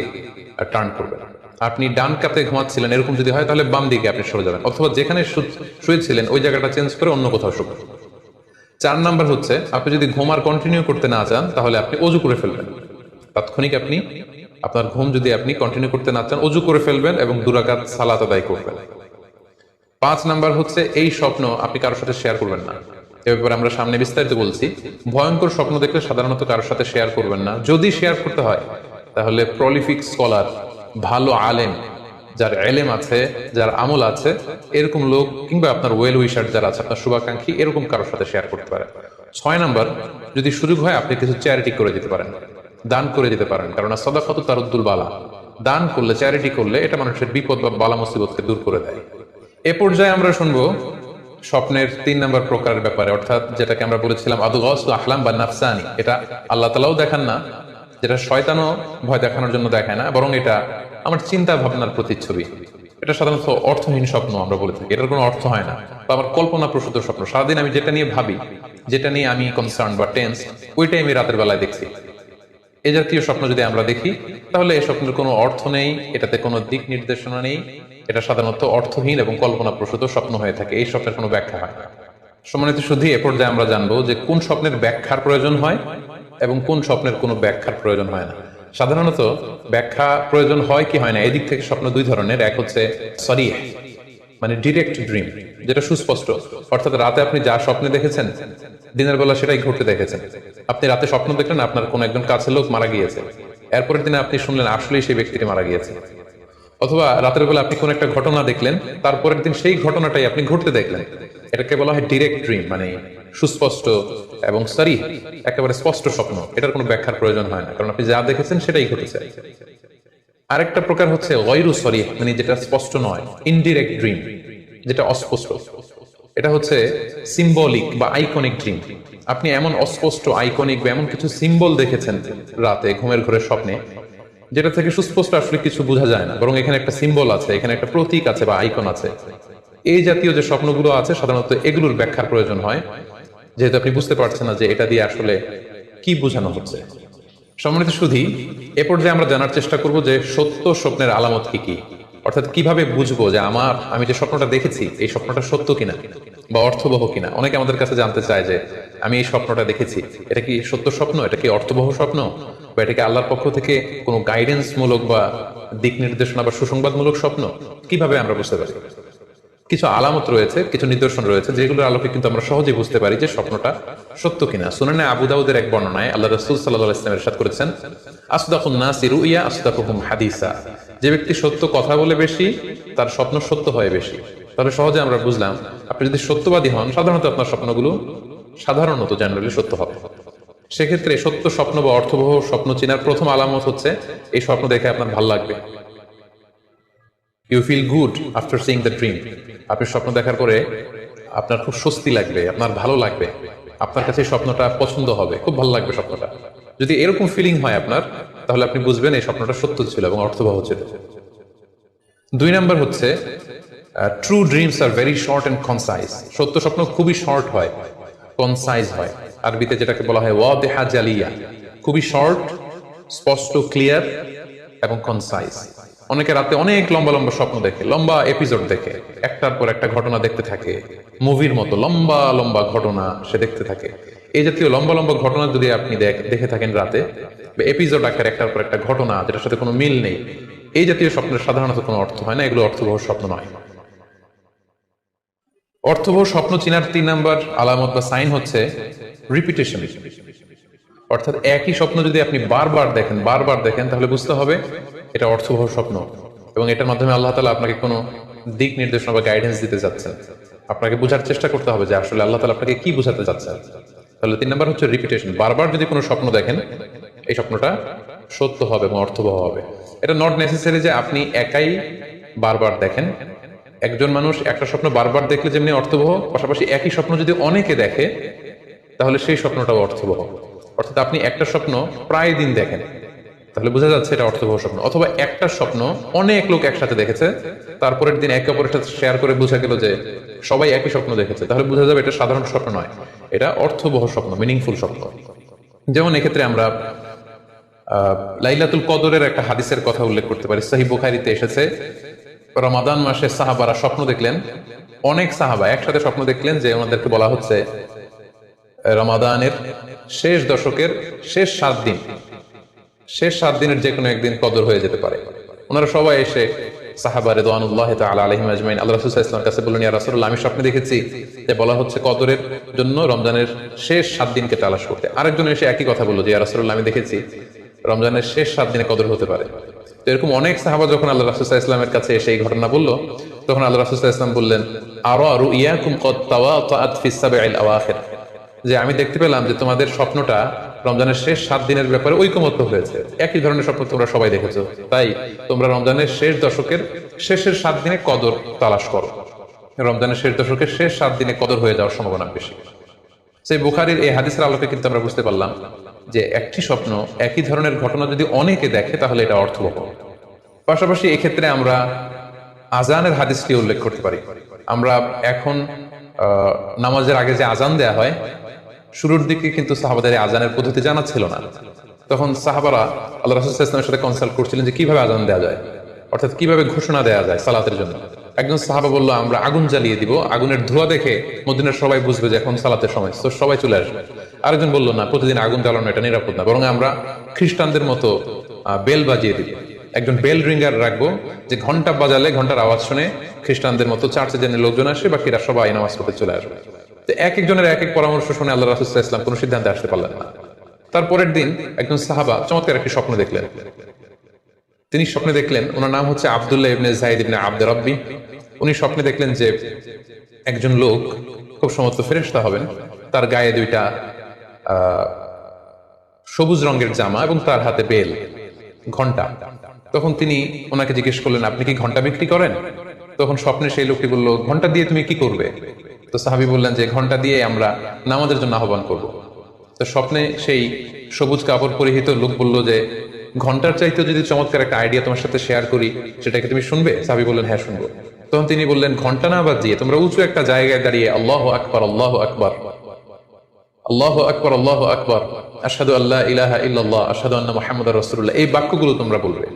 টার্ন করবেন। আপনি ডান কাতে ঘুমাচ্ছিলেন এরকম যদি হয় তাহলে বাম দিকে আপনি সরে যাবেন, অথবা যেখানে শুয়েছিলেন ওই জায়গাটা চেঞ্জ করে অন্য কোথাও শুবেন। 4 নাম্বার হচ্ছে আপনি যদি ঘুম আর কন্টিনিউ করতে না চান তাহলে আপনি অজু করে ফেলবেন, তাৎক্ষণিক আপনি আপনার ঘুম যদি আপনি কন্টিনিউ করতে না চান, অজু করে ফেলবেন এবং 2 রাকাত সালাত আদায় করবেন। 5 নাম্বার হচ্ছে এই স্বপ্ন আপনি কারোর সাথে শেয়ার করবেন না। এ ব্যাপারে আমরা সামনে বিস্তারিত বলছি। ভয়ঙ্কর স্বপ্ন দেখলে সাধারণত কারোর সাথে শেয়ার করবেন না। যদি শেয়ার করতে হয় তাহলে প্রলিফিক স্কলার, ভালো আলেম, যার এলেম আছে, যার আমল আছে, এরকম লোক, কিংবা আপনার ওয়েল উইশার যারা আছে, আপনার শুভাকাঙ্ক্ষী, এরকম কারোর সাথে শেয়ার করতে পারেন। 6 নাম্বার, যদি সুযোগ হয় আপনি কিছু চ্যারিটি করে দিতে পারেন, দান করে দিতে পারেন। কারণ সাদাকাতু তারুদ্দুল বালা, দান করলে, চ্যারিটি করলে এটা মানুষের বিপদ বা বালা মুসিবতকে দূর করে দেয়। এ পর্যায়ে আমরা শুনবো স্বপ্নের 3 নম্বর প্রকারের ব্যাপারে, অর্থাৎ যেটাকে আমরা বলেছিলাম আদগাস আহলাম বা নাফসানি। এটা আল্লাহ তাআলাও দেখান না, যেটা শয়তানও ভয় দেখানোর জন্য দেখায় না, বরং এটা আমার চিন্তা ভাবনার প্রতিচ্ছবি। এটা সাধারণত অর্থহীন স্বপ্ন আমরা বলে থাকি, এটার কোনো অর্থ হয় না, বা আমার কল্পনা প্রসূত স্বপ্ন। সারাদিন আমি যেটা নিয়ে ভাবি, যেটা নিয়ে আমি কনসার্ন বা টেন্স, ওইটাই আমি রাতের বেলায় দেখছি। এই জাতীয় স্বপ্ন যদি আমরা দেখি তাহলে এই স্বপ্নের কোনো অর্থ নেই, এটাতে কোনো দিক নির্দেশনা নেই, এটা সাধারণত অর্থহীন এবং কল্পনা প্রসূত স্বপ্ন হয়ে থাকে। এই স্বপ্নের কোনো ব্যাখ্যা হয় না। সম্মানিত শুধু এ পর্যায়ে আমরা জানবো যে কোন স্বপ্নের ব্যাখ্যার প্রয়োজন হয় এবং কোন স্বপ্নের কোনো ব্যাখ্যার প্রয়োজন হয় না। সাধারণত ব্যাখ্যা প্রয়োজন হয় কি হয় না, এদিক থেকে স্বপ্ন 2 ধরনের। এক হচ্ছে সরিহ, মানে ডিরেক্ট ড্রিম, যেটা সুস্পষ্ট, অর্থাৎ রাতে আপনি যা স্বপ্নে দেখেছেন দিনের বেলা সেটাই ঘটতে দেখেছেন। আপনি রাতে স্বপ্ন দেখলেন আপনার কোন একজন কাছের লোক মারা গিয়েছে, এরপরের দিনে আপনি শুনলেন আসলেই সেই ব্যক্তিটি মারা গিয়েছে। অথবা রাতের বেলা আপনি কোন একটা ঘটনা দেখলেন, তারপরের দিন সেই ঘটনাটাই আপনি ঘটতে দেখলেন। এটাকে বলা হয় ডিরেক্ট ড্রিম, মানে সুস্পষ্ট এবং সরিহ, একেবারে স্পষ্ট স্বপ্ন। এটার কোনো ব্যাখ্যার প্রয়োজন হয় না, কারণ আপনি যা দেখেছেন সেটাই ঘটেছে। আরেকটা প্রকার হচ্ছে গয়রু সরিহ, মানে যেটা স্পষ্ট নয়, ইনডিরেক্ট ড্রিম, যেটা অস্পষ্ট। এটা হচ্ছে সিম্বলিক বা আইকনিক ড্রিম। আপনি এমন অস্পষ্ট আইকনিক বা এমন কিছু সিম্বল দেখেছেন রাতে ঘুমের ঘরের স্বপ্নে, যেটা থেকে সুস্পষ্ট আসলে কিছু বোঝা যায় না, বরং এখানে একটা সিম্বল আছে, এখানে একটা প্রতীক আছে বা আইকন আছে। এই জাতীয় যে স্বপ্নগুলো আছে সাধারণত এগুলোর ব্যাখ্যার প্রয়োজন হয়, যেহেতু আপনি বুঝতে পারছেন না যে এটা দিয়ে আসলে কি বোঝানো হচ্ছে। সম্মানিত সুধী, এ পর্যায়ে আমরা জানার চেষ্টা করব যে সত্য স্বপ্নের আলামত কি কি, অর্থাৎ কিভাবে বুঝবো যে আমি যে স্বপ্নটা দেখেছি এই স্বপ্নটা সত্য কিনা বা অর্থবহ কিনা। অনেকে আমাদের কাছে জানতে চায় যে আমি এই স্বপ্নটা দেখেছি, এটা কি সত্য স্বপ্ন, এটা কি অর্থবহ স্বপ্ন, বা এটা কি আল্লাহর পক্ষ থেকে কোনো গাইডেন্স মূলক বা দিক নির্দেশনা বা সুসংবাদমূলক স্বপ্ন। কিভাবে আমরা বুঝতে পারি? কিছু আলামত রয়েছে, কিছু নিদর্শন রয়েছে, যেগুলোর আলোকে কিন্তু আমরা সহজেই বুঝতে পারি যে স্বপ্নটা সত্য কিনা। সুনানে আবু দাউদের এক বর্ণনায় আল্লাহ রাসূল সাল্লাল্লাহু আলাইহি ওয়াসাল্লাম ইরশাদ করেছেন, আসদাকুন নাসি রুইয়া আসদাকুহুম হাদিসা। যে ব্যক্তি সত্য কথা বলে বেশি, তার স্বপ্ন সত্য হয় বেশি। তাহলে সহজে আমরা বুঝলাম, আপনি যদি সত্যবাদী হন সাধারণত আপনার স্বপ্নগুলো সাধারণত জেনারেলি সত্য হবে। সেক্ষেত্রে সত্য স্বপ্ন বা অর্থবহ স্বপ্ন চেনার প্রথম আলামত হচ্ছে এই স্বপ্ন দেখে আপনার ভালো লাগবে। You feel good after seeing the dream. আপনি স্বপ্ন দেখার পরে আপনার খুব স্বস্তি লাগবে, আপনার ভালো লাগবে, আপনার কাছে স্বপ্নটা পছন্দ হবে, খুব ভালো লাগবে স্বপ্নটা। যদি এরকম ফিলিং হয় আপনার, তাহলে আপনি বুঝবেন এই স্বপ্নটা সত্য ছিল এবং অর্থবহ ছিল। 2 নাম্বার হচ্ছে ট্রু ড্রিমস আর ভেরি শর্ট এন্ড কনসাইজ। সত্য স্বপ্ন খুবই শর্ট হয়, কনসাইজ হয়। আরবিতে যেটাকে বলা হয় ওয়াদিহা জালিয়া, খুবই শর্ট, স্পষ্ট, ক্লিয়ার এবং কনসাইজ। অনেকে রাতে অনেক লম্বা লম্বা স্বপ্ন দেখে, লম্বা এপিসোড দেখে, একটার পর একটা ঘটনা দেখতে থাকে, মুভির মতো লম্বা লম্বা ঘটনা সে দেখতে থাকে। এই জাতীয় লম্বা লম্বা ঘটনা যদি আপনি দেখে থাকেন রাতে, বা এপিসোড আকারে একটার পর একটা ঘটনা যেটার সাথে কোনো মিল নেই, এই জাতীয় স্বপ্নের সাধারণত কোনো অর্থ হয় না, এগুলো অর্থবহ স্বপ্ন নয়। অর্থবহ স্বপ্ন চিনার 3 নাম্বার আলামত বা সাইন হচ্ছে রিপিটেশন, অর্থাৎ একই স্বপ্ন যদি আপনি বারবার দেখেন তাহলে বুঝতে হবে এটা অর্থবহ স্বপ্ন, এবং এটার মাধ্যমে আল্লাহ তাআলা আপনাকে কোনো দিক নির্দেশনা বা গাইডেন্স দিতে যাচ্ছেন। আপনাকে বোঝার চেষ্টা করতে হবে যে আসলে আল্লাহ তাআলা আপনাকে কি বোঝাতে যাচ্ছেন। তাহলে 3 নাম্বার হচ্ছে রিপিটেশন। বারবার যদি কোনো স্বপ্ন দেখেন এই স্বপ্নটা সত্য হবে এবং অর্থবহ হবে। এটা নট নেসেসারি যে আপনি একাই বারবার দেখেন। একজন মানুষ একটা স্বপ্ন বারবার দেখলে যেমনি অর্থবহ, পাশাপাশি একই স্বপ্ন যদি অনেকে দেখে তাহলে সেই স্বপ্নটাও অর্থবহ। অর্থাৎ আপনি একটা স্বপ্ন প্রায় দিন দেখেন, তাহলে বোঝা যাচ্ছে এটা অর্থবহ স্বপ্ন। অথবা একটা স্বপ্ন অনেক লোক একসাথে দেখেছে, তারপরের দিন একে অপরের সাথে শেয়ার করে বোঝা গেল যে সবাই একই স্বপ্ন দেখেছে, তাহলে বোঝা যাবে এটা সাধারণ স্বপ্ন নয়, এটা অর্থবহ স্বপ্ন, মিনিংফুল স্বপ্ন। যেমন এক্ষেত্রে আমরা লাইলাতুল কদরের একটা হাদিসের কথা উল্লেখ করতে পারি। সহিহ বুখারীতে এসেছে, রমাদান মাসে সাহাবারা স্বপ্ন দেখলেন, অনেক সাহাবা একসাথে স্বপ্ন দেখলেন যে ওনাদেরকে বলা হচ্ছে রমাদানের শেষ দশকের শেষ 7 দিন, শেষ 7 দিনের যে কোনো একদিন কদর হয়ে যেতে পারে। ওনারা সবাই এসে সাহাবা রিদওয়ানুল্লাহি তাআলা আলাইহিম আজমাইন আল্লাহ রাসূল সাল্লাল্লাহু আলাইহি ওয়াসাল্লামের কাছে বললেন, ইয়া রাসূলুল্লাহ, আমি স্বপ্নে দেখেছি যে বলা হচ্ছে কদরের জন্য রমজানের শেষ 7 দিনকে তালাশ করতে। আরেকজন এসে একই কথা বলল যে ইয়া রাসূলুল্লাহ, আমি দেখেছি রমজানের শেষ 7 দিনে কদর হতে পারে। তো এরকম অনেক সাহাবা যখন আল্লাহ রাসূল সাল্লাল্লাহু আলাইহি ওয়াসাল্লামের কাছে এসে এই ঘটনা বলল, তখন আল্লাহ রাসূল সাল্লাল্লাহু আলাইহি ওয়াসাল্লাম বললেন, আরা রুইয়াকুম কদ তাওয়াতাআত ফিস সাবঈল আওয়াখির, যে আমি দেখতে পেলাম যে তোমাদের স্বপ্নটা রমজানের শেষ 7 দিনের ব্যাপারে ঐকমত্য হয়েছে। একই ধরনের স্বপ্ন তোমরা সবাই দেখেছো, তাই তোমরা রমজানের শেষ দশকের শেষের 7 দিনে কদর তালাশ করো। রমজানের শেষ দশকের শেষ 7 দিনে কদর হয়ে যাওয়ার সম্ভাবনা বেশি। সেই বুখারীর এই হাদিসের আলোকে কিন্তু আমরা বুঝতে পারলাম যে একটি স্বপ্ন, একই ধরনের ঘটনা যদি অনেকে দেখে তাহলে এটা অর্থবহ। পাশাপাশি এক্ষেত্রে আমরা আজানের হাদিসটি উল্লেখ করতে পারি। আমরা এখন নামাজের আগে যে আজান দেয়া হয়, শুরুর দিকে কিন্তু সাহাবাদের আজানের পদ্ধতি জানা ছিল না। তখন সাহাবারা আল্লাহ রাসূল সাল্লাল্লাহু আলাইহি ওয়াসাল্লামের সাথে কনসাল্ট করছিলেন যে কিভাবে আজান দেওয়া যায়, অর্থাৎ কিভাবে ঘোষণা দেওয়া যায় সালাতের জন্য। একজন সাহাবা বলল, আমরা আগুন জ্বালিয়ে দিব, আগুনের ধোঁয়া দেখে মদিনার সবাই বুঝবে যে এখন সালাতের সময়, তো সবাই চলে আসবে। আরেকজন বলল, না, প্রতিদিন আগুন জ্বালানো এটা নিরাপদ না, বরং আমরা খ্রিস্টানদের মতো বেল বাজিয়ে দিব। একজন বেল রিঙ্গার রাখবো, যে ঘন্টা বাজালে ঘন্টার আওয়াজ শুনে খ্রিস্টানদের মতো চার্চে যেন লোকজন আসে, বাকিরা সবাই নামাজ পড়তে চলে আসবে। তো এক একজনের এক এক পরামর্শ শুনে আল্লাহ রাসূল সাল্লাল্লাহু আলাইহি ওয়াসাল্লাম কোনো সিদ্ধান্তে আসতে পারলেন না। তারপরের দিন একজন সাহাবা চমৎকার একটি স্বপ্ন দেখলেন। তিনি স্বপ্নে দেখলেন, ওনার নাম হচ্ছে আব্দুল্লাহ ইবনে যায়েদ ইবনে আব্দ রাব্বি। উনি স্বপ্নে দেখলেন যে একজন লোক, খুব সম্ভবত ফেরেশতা হবেন, তার গায়ে 2টা সবুজ রঙের জামা এবং তার হাতে বেল, ঘন্টা। তখন তিনি ওনাকে জিজ্ঞেস করলেন, আপনি কি ঘন্টা বিক্রি করেন? তখন স্বপ্নে সেই লোকটি বলল, ঘন্টা দিয়ে তুমি কি করবে? তো সাহাবী বললেন যে ঘন্টা দিয়ে আমরা নামাজের জন্য আহ্বান করব। তো স্বপ্নে সেই সবুজ কাপড় পরিহিত লোক বলল যে ঘন্টার চাইতে যদি চমৎকার একটা আইডিয়া তোমার সাথে শেয়ার করি, সেটাকে তুমি শুনবে? সাহাবী বললেন, হ্যাঁ, শুনবো। তখন তিনি বললেন, ঘন্টা না বাজিয়ে তোমরা উঁচু একটা জায়গায় দাঁড়িয়ে আল্লাহু আকবার, আল্লাহু আকবার, আল্লাহু আকবার, আল্লাহু আকবার, আশহাদু আল্লা ইলাহা ইল্লাল্লাহ, আশহাদু আন্না মুহাম্মাদুর রাসূলুল্লাহ, এই বাক্যগুলো তোমরা বলবে।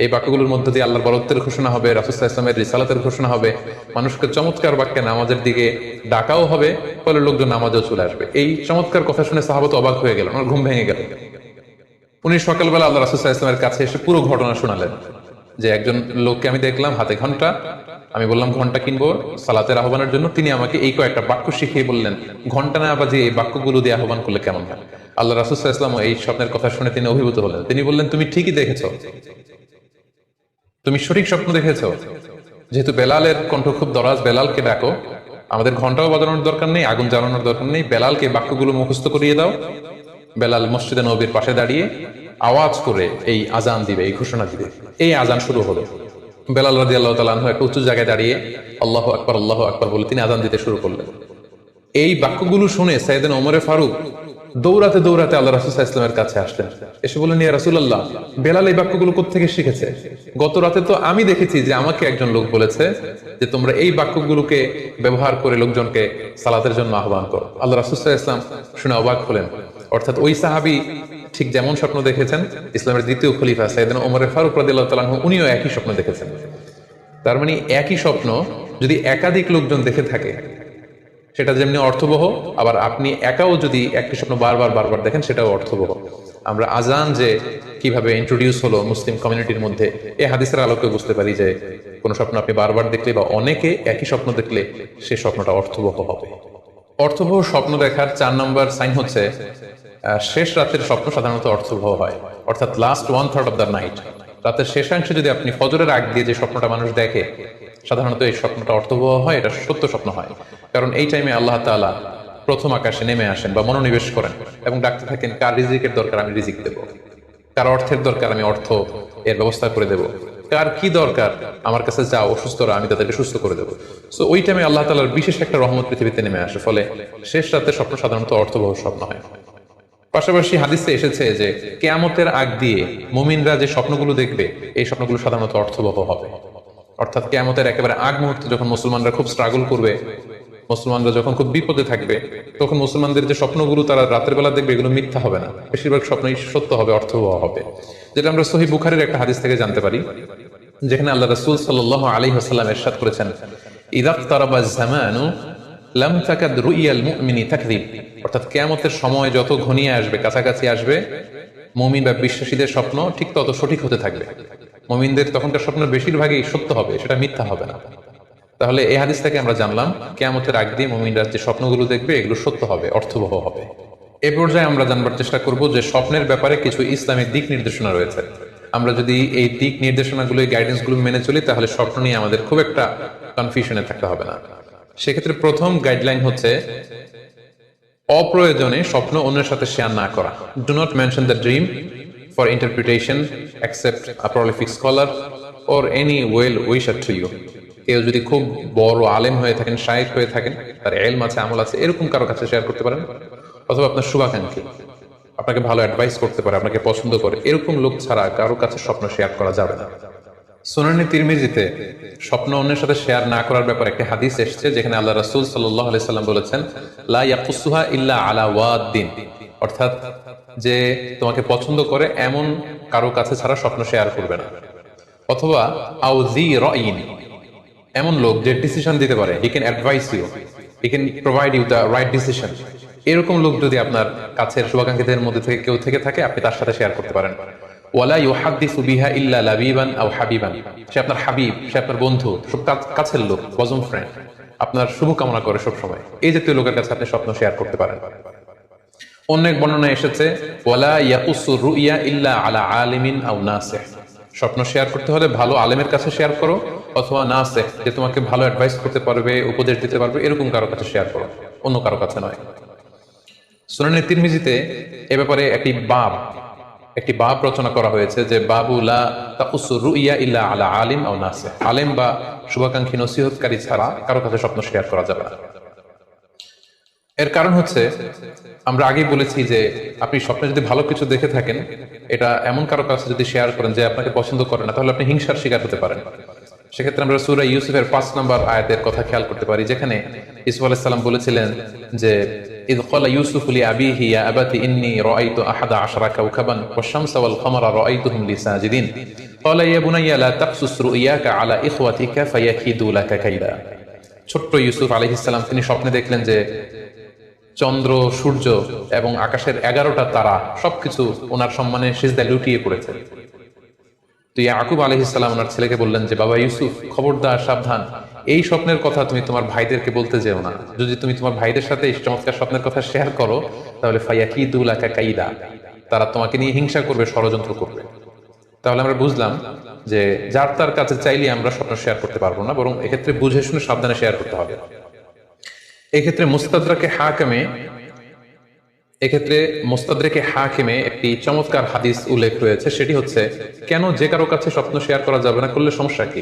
এই বাক্যগুলোর মধ্যে দিয়ে আল্লাহর বরত্বের ঘোষণা হবে, রাসূল সাল্লাল্লাহু আলাইহি ওয়াসাল্লামের রিসালাতের ঘোষণা হবে, মানুষকে চমৎকার বাক্যে নামাজের দিকে ডাকাও হবে, ফলে লোকজন নামাজেও চলে আসবে। এই চমৎকার কথা শুনে সাহাবা তো অবাক হয়ে গেলেন, ওনার ঘুম ভেঙে গেল। উনি সকালবেলা আল্লাহ রাসূল সাল্লাল্লাহু আলাইহি ওয়াসাল্লামের কাছে এসে পুরো ঘটনা শোনালেন যে একজন লোককে আমি দেখলাম হাতে ঘন্টা, আমি বললাম ঘন্টা কিনবো সালাতের আহ্বানের জন্য, তিনি আমাকে এই কয়েকটা বাক্য শিখিয়ে বললেন ঘন্টা না বাজিয়ে এই বাক্যগুলো দিয়ে আহ্বান করলে কেমন হয়। আল্লাহ রাসূল সাল্লাল্লাহু আলাইহি ওয়াসাল্লাম এই স্বপ্নের কথা শুনে তিনি অভিভূত হলেন। তিনি বললেন, তুমি ঠিকই দেখেছো, তুমি সঠিক স্বপ্ন দেখেছো। যেহেতু বেলালের কণ্ঠ খুব দরাজ, বেলালকে ডাকো, আমাদের ঘন্টাও বাজানোর দরকার নেই, আগুন জ্বালানোর দরকার নেই, বেলালকে বাক্যগুলো মুখস্থ করিয়ে দাও। বেলাল মসজিদে নববীর পাশে দাঁড়িয়ে আওয়াজ করে এই আজান দিবে, এই ঘোষণা দিবে। এই আজান শুরু হলো। বেলাল রাদিয়াল্লাহু তাআলা আনহু একটা উঁচু জায়গায় দাঁড়িয়ে আল্লাহু আকবার, আল্লাহু আকবার বলে তিনি আজান দিতে শুরু করলেন। এই বাক্যগুলো শুনে সাইয়েদনা ওমর ফারুক দৌড়াতে দৌড়াতে আল্লাহ রাসূল সাল্লাল্লাহু আলাইহি ওয়াসাল্লামের কাছে আসলেন। এসে বললেন, ইয়া রাসূলুল্লাহ, বেলাল এই বাক্যগুলো কোথা থেকে শিখেছে? গত রাতে তো আমি দেখেছি যে আমাকে একজন লোক বলেছে যে তোমরা এই বাক্যগুলোকে ব্যবহার করে লোকজনকে সালাতের জন্য আহ্বান করো। আল্লাহ রাসূল সাল্লাল্লাহু আলাইহি ওয়াসাল্লাম শুনে অবাক হলেন। অর্থাৎ ওই সাহাবী ঠিক যেমন স্বপ্ন দেখেছেন, ইসলামের দ্বিতীয় খলিফা সাইয়েদনা ওমর ফারুক রাদিয়াল্লাহু তাআলা আনহু উনিও একই স্বপ্ন দেখেছেন। তার মানে একই স্বপ্ন যদি একাধিক লোকজন দেখে থাকে সেটা যেমনি অর্থবহ, আবার আপনি একাও যদি একই স্বপ্ন বারবার বারবার দেখেন সেটাও অর্থবহ। আমরা আজান যে কিভাবে ইন্ট্রোডিউস হলো মুসলিম কমিউনিটির মধ্যে, এই হাদিসের আলোকে বুঝতে পারি যে কোনো স্বপ্ন আপনি বারবার দেখলে বা অনেকে একই স্বপ্ন দেখলে সেই স্বপ্নটা অর্থবহ হবে। অর্থবহ স্বপ্ন দেখার 4 নম্বর সাইন হচ্ছে শেষ রাতের স্বপ্ন সাধারণত অর্থবহ হয়, অর্থাৎ লাস্ট 1/3 অফ দ্য নাইট, রাতের শেষাংশে যদি আপনি ফজরের আগ দিয়ে যে স্বপ্নটা মানুষ দেখে, সাধারণত এই স্বপ্নটা অর্থবহ হয়, এটা সত্য স্বপ্ন হয়। কারণ এই টাইমে আল্লাহ তাআলা প্রথম আকাশে নেমে আসেন বা মনোনিবেশ করেন এবং ডাকতে থাকেন, কার রিজিকের দরকার আমি রিজিক দেব, কার অর্থের দরকার আমি অর্থ এর ব্যবস্থা করে দেব, কার কি দরকার আমার কাছে যাও অসুস্থরা আমি তাদেরকে সুস্থ করে দেবো। সো ওই টাইমে আল্লাহ তাআলার বিশেষ একটা রহমত পৃথিবীতে নেমে আসে, ফলে শেষ রাতের স্বপ্ন সাধারণত অর্থবহ স্বপ্ন হয়। পাশাপাশি হাদিসে এসেছে যে কিয়ামতের আগ দিয়ে মুমিনরা যে স্বপ্নগুলো দেখবে এই স্বপ্নগুলো সাধারণত অর্থবহ হবে। অর্থাৎ কিয়ামতের একেবারে আগ মুহূর্তে যখন মুসলমানরা খুব স্ট্রাগল করবে, মুসলমানরা যখন খুব বিপদে থাকবে, তখন মুসলমানদের যে স্বপ্নগুলো তারা রাতের বেলা দেখবে এগুলো মিথ্যা হবে না, বেশিরভাগ স্বপ্নই সত্য হবে, অর্থবহ হবে। যেটা আমরা সহিহ বুখারীর একটা হাদিস থেকে জানতে পারি, যেখানে আল্লাহ রাসূল সাল্লাল্লাহু আলাইহি ওয়াসাল্লাম ইরশাদ করেছেন, ইযা ইকতারাবাজ জামানু লাম তাকাদ রুইয়াল মুমিনি তাকযিব, অর্থাৎ কিয়ামতের সময় যত ঘনিয়ে আসবে, কাছাকাছি আসবে, মুমিন বা বিশ্বাসীদের স্বপ্ন ঠিক তত সঠিক হতে থাকবে। মুমিনদের তখনকার স্বপ্ন বেশিরভাগই সত্য হবে, সেটা মিথ্যা হবে না। তাহলে এই হাদিস থেকে আমরা জানলাম কিয়ামতের আগ দিয়ে মুমিনরা যে স্বপ্নগুলো দেখবে এগুলো সত্য হবে, অর্থবহ হবে। এ পর্যায়ে আমরা জানবার চেষ্টা করব যে স্বপ্নের ব্যাপারে কিছু ইসলামিক দিক নির্দেশনা রয়েছে। আমরা যদি এই দিক নির্দেশনাগুলো, এই গাইডেন্সগুলো মেনে চলি, তাহলে স্বপ্ন নিয়ে আমাদের খুব একটা কনফিউশনে থাকতে হবে না। সেক্ষেত্রে প্রথম গাইডলাইন হচ্ছে অপ্রয়োজনে স্বপ্ন অন্যের সাথে শেয়ার না করা। Do not mention the dream for interpretation except a prolific scholar or any well wisher to you. কেউ যদি খুব বড় আলেম হয়ে থাকেন, শায়েখ হয়ে থাকেন, তার এলম আছে, আমল আছে, এরকম কারো কাছে শেয়ার করতে পারেন। অথবা আপনার শুভাকাঙ্ক্ষী, আপনাকে ভালো অ্যাডভাইস করতে পারে, আপনাকে পছন্দ করে, এরকম লোক ছাড়া কারো কাছে স্বপ্ন শেয়ার করা যাবে না। সুনানে তিরমিজিতে স্বপ্ন অন্যের সাথে শেয়ার না করার ব্যাপারে একটা হাদিস এসেছে, যেখানে আল্লাহ রাসূল সাল্লাল্লাহু আলাইহি সাল্লাম বলেছেন, লা ইয়াকুসুহা ইল্লা আলা ওয়াদ্দিন, অর্থাৎ যে তোমাকে পছন্দ করে এমন কারো কাছে ছাড়া স্বপ্ন শেয়ার করবে না। অথবা আও যী রাইন, এমন লোক যে ডিসিশন দিতে পারে, he can advise you, he can provide you the right decision. এরকম লোক যদি আপনার কাছের শুভাকাঙ্ক্ষীদের মধ্যে থেকে কেউ থেকে থাকে, আপনি তার সাথে শেয়ার করতে পারেন। ওয়ালা ইউহাদ্দিসু বিহা ইল্লা লাবিবান আও হাবিবান, সে আপনার হাবিব, সে আপনার বন্ধু, সব কাছের লোক, বজম ফ্রেন্ড, আপনার শুভ কামনা করে সব সময়, এই জাতীয় লোকের কাছে আপনি স্বপ্ন শেয়ার করতে পারেন। অন্য এক বর্ণনায় এসেছে, ওয়ালা ইয়াকুসু রুইয়া ইল্লা আলা আলিমিন আও নাসিহ, স্বপ্ন শেয়ার করতে হলে ভালো আলেমের কাছে শেয়ার করো, অথবা নাসিহ, যে তোমাকে ভালো অ্যাডভাইস করতে পারবে, উপদেশ দিতে পারবে, এরকম কারো কাছে শেয়ার করো, অন্য কারো কাছে নয়। সুনানে তিরমিজিতে এ ব্যাপারে একটি বাব রচনা করা হয়েছে, যে বাবু লা তাকুসু রুইয়া ইল্লা আলা আলিম আও নাসিহ, আলেম বা শুভাকাঙ্ক্ষী নসিহতকারী ছাড়া কারো কাছে স্বপ্ন শেয়ার করা যাবে না। এর কারণ হচ্ছে, আমরা আগেই বলেছি যে আপনি স্বপ্নে যদি ভালো কিছু দেখে থাকেন, এটা এমন কারো কাছে যদি শেয়ার করেন যে আপনাকে পছন্দ করে না, তাহলে আপনি হিংসার শিকার হতে পারেন। সেক্ষেত্রে আমরা সূরা ইউসুফের 5 নম্বর আয়াতের কথা খেয়াল করতে পারি, যেখানে ইউসুফ আলাইহিস সালাম বলেছিলেন যে ইয ক্বালা ইউসুফু লিআবিহি ইয়া আবাতি ইন্নী রাআইতু আহাদা আশরা কাওকাবান ওয়াশ-শামসা ওয়াল কমারা রাআইতুহুম লি সাজিদিন ক্বালা ইয়া বুনাইয়া লা তাকসুস রুইয়াকা আলা ইখওয়াতিকা ফায়াকিদু লাকা কাইদা। ছোট্ট ইউসুফ আলাইহিস সালাম তিনি স্বপ্নে দেখলেন যে চন্দ্র, সূর্য এবং আকাশের 11টা তারা সবকিছু ওনার সম্মানে সিজদায় লুটিয়ে পড়েছে। তো ইয়াকুব আলাইহিস সালাম ওনার ছেলেকে বললেন যে, বাবা ইউসুফ, খবরদার, সাবধান, এই স্বপ্নের কথা তুমি তোমার ভাইদেরকে বলতে যেও না। যদি তুমি তোমার ভাইদের সাথে এই চমৎকার স্বপ্নের কথা শেয়ার করো, তাহলে ফায়াকিদু লাকা কাইদা, তারা তোমাকে নিয়ে হিংসা করবে, ষড়যন্ত্র করবে। তাহলে আমরা বুঝলাম যে যার তার কাছে চাইলে আমরা স্বপ্ন শেয়ার করতে পারবো না, বরং এক্ষেত্রে বুঝে শুনে সাবধানে শেয়ার করতে হবে। এক্ষেত্রে মুস্তাদরাকে হাকিমে একটি চমৎকার হাদিস উল্লেখ রয়েছে, সেটি হচ্ছে কেন যে কারো কাছে স্বপ্ন শেয়ার করা যাবে না, করলে সমস্যা কি।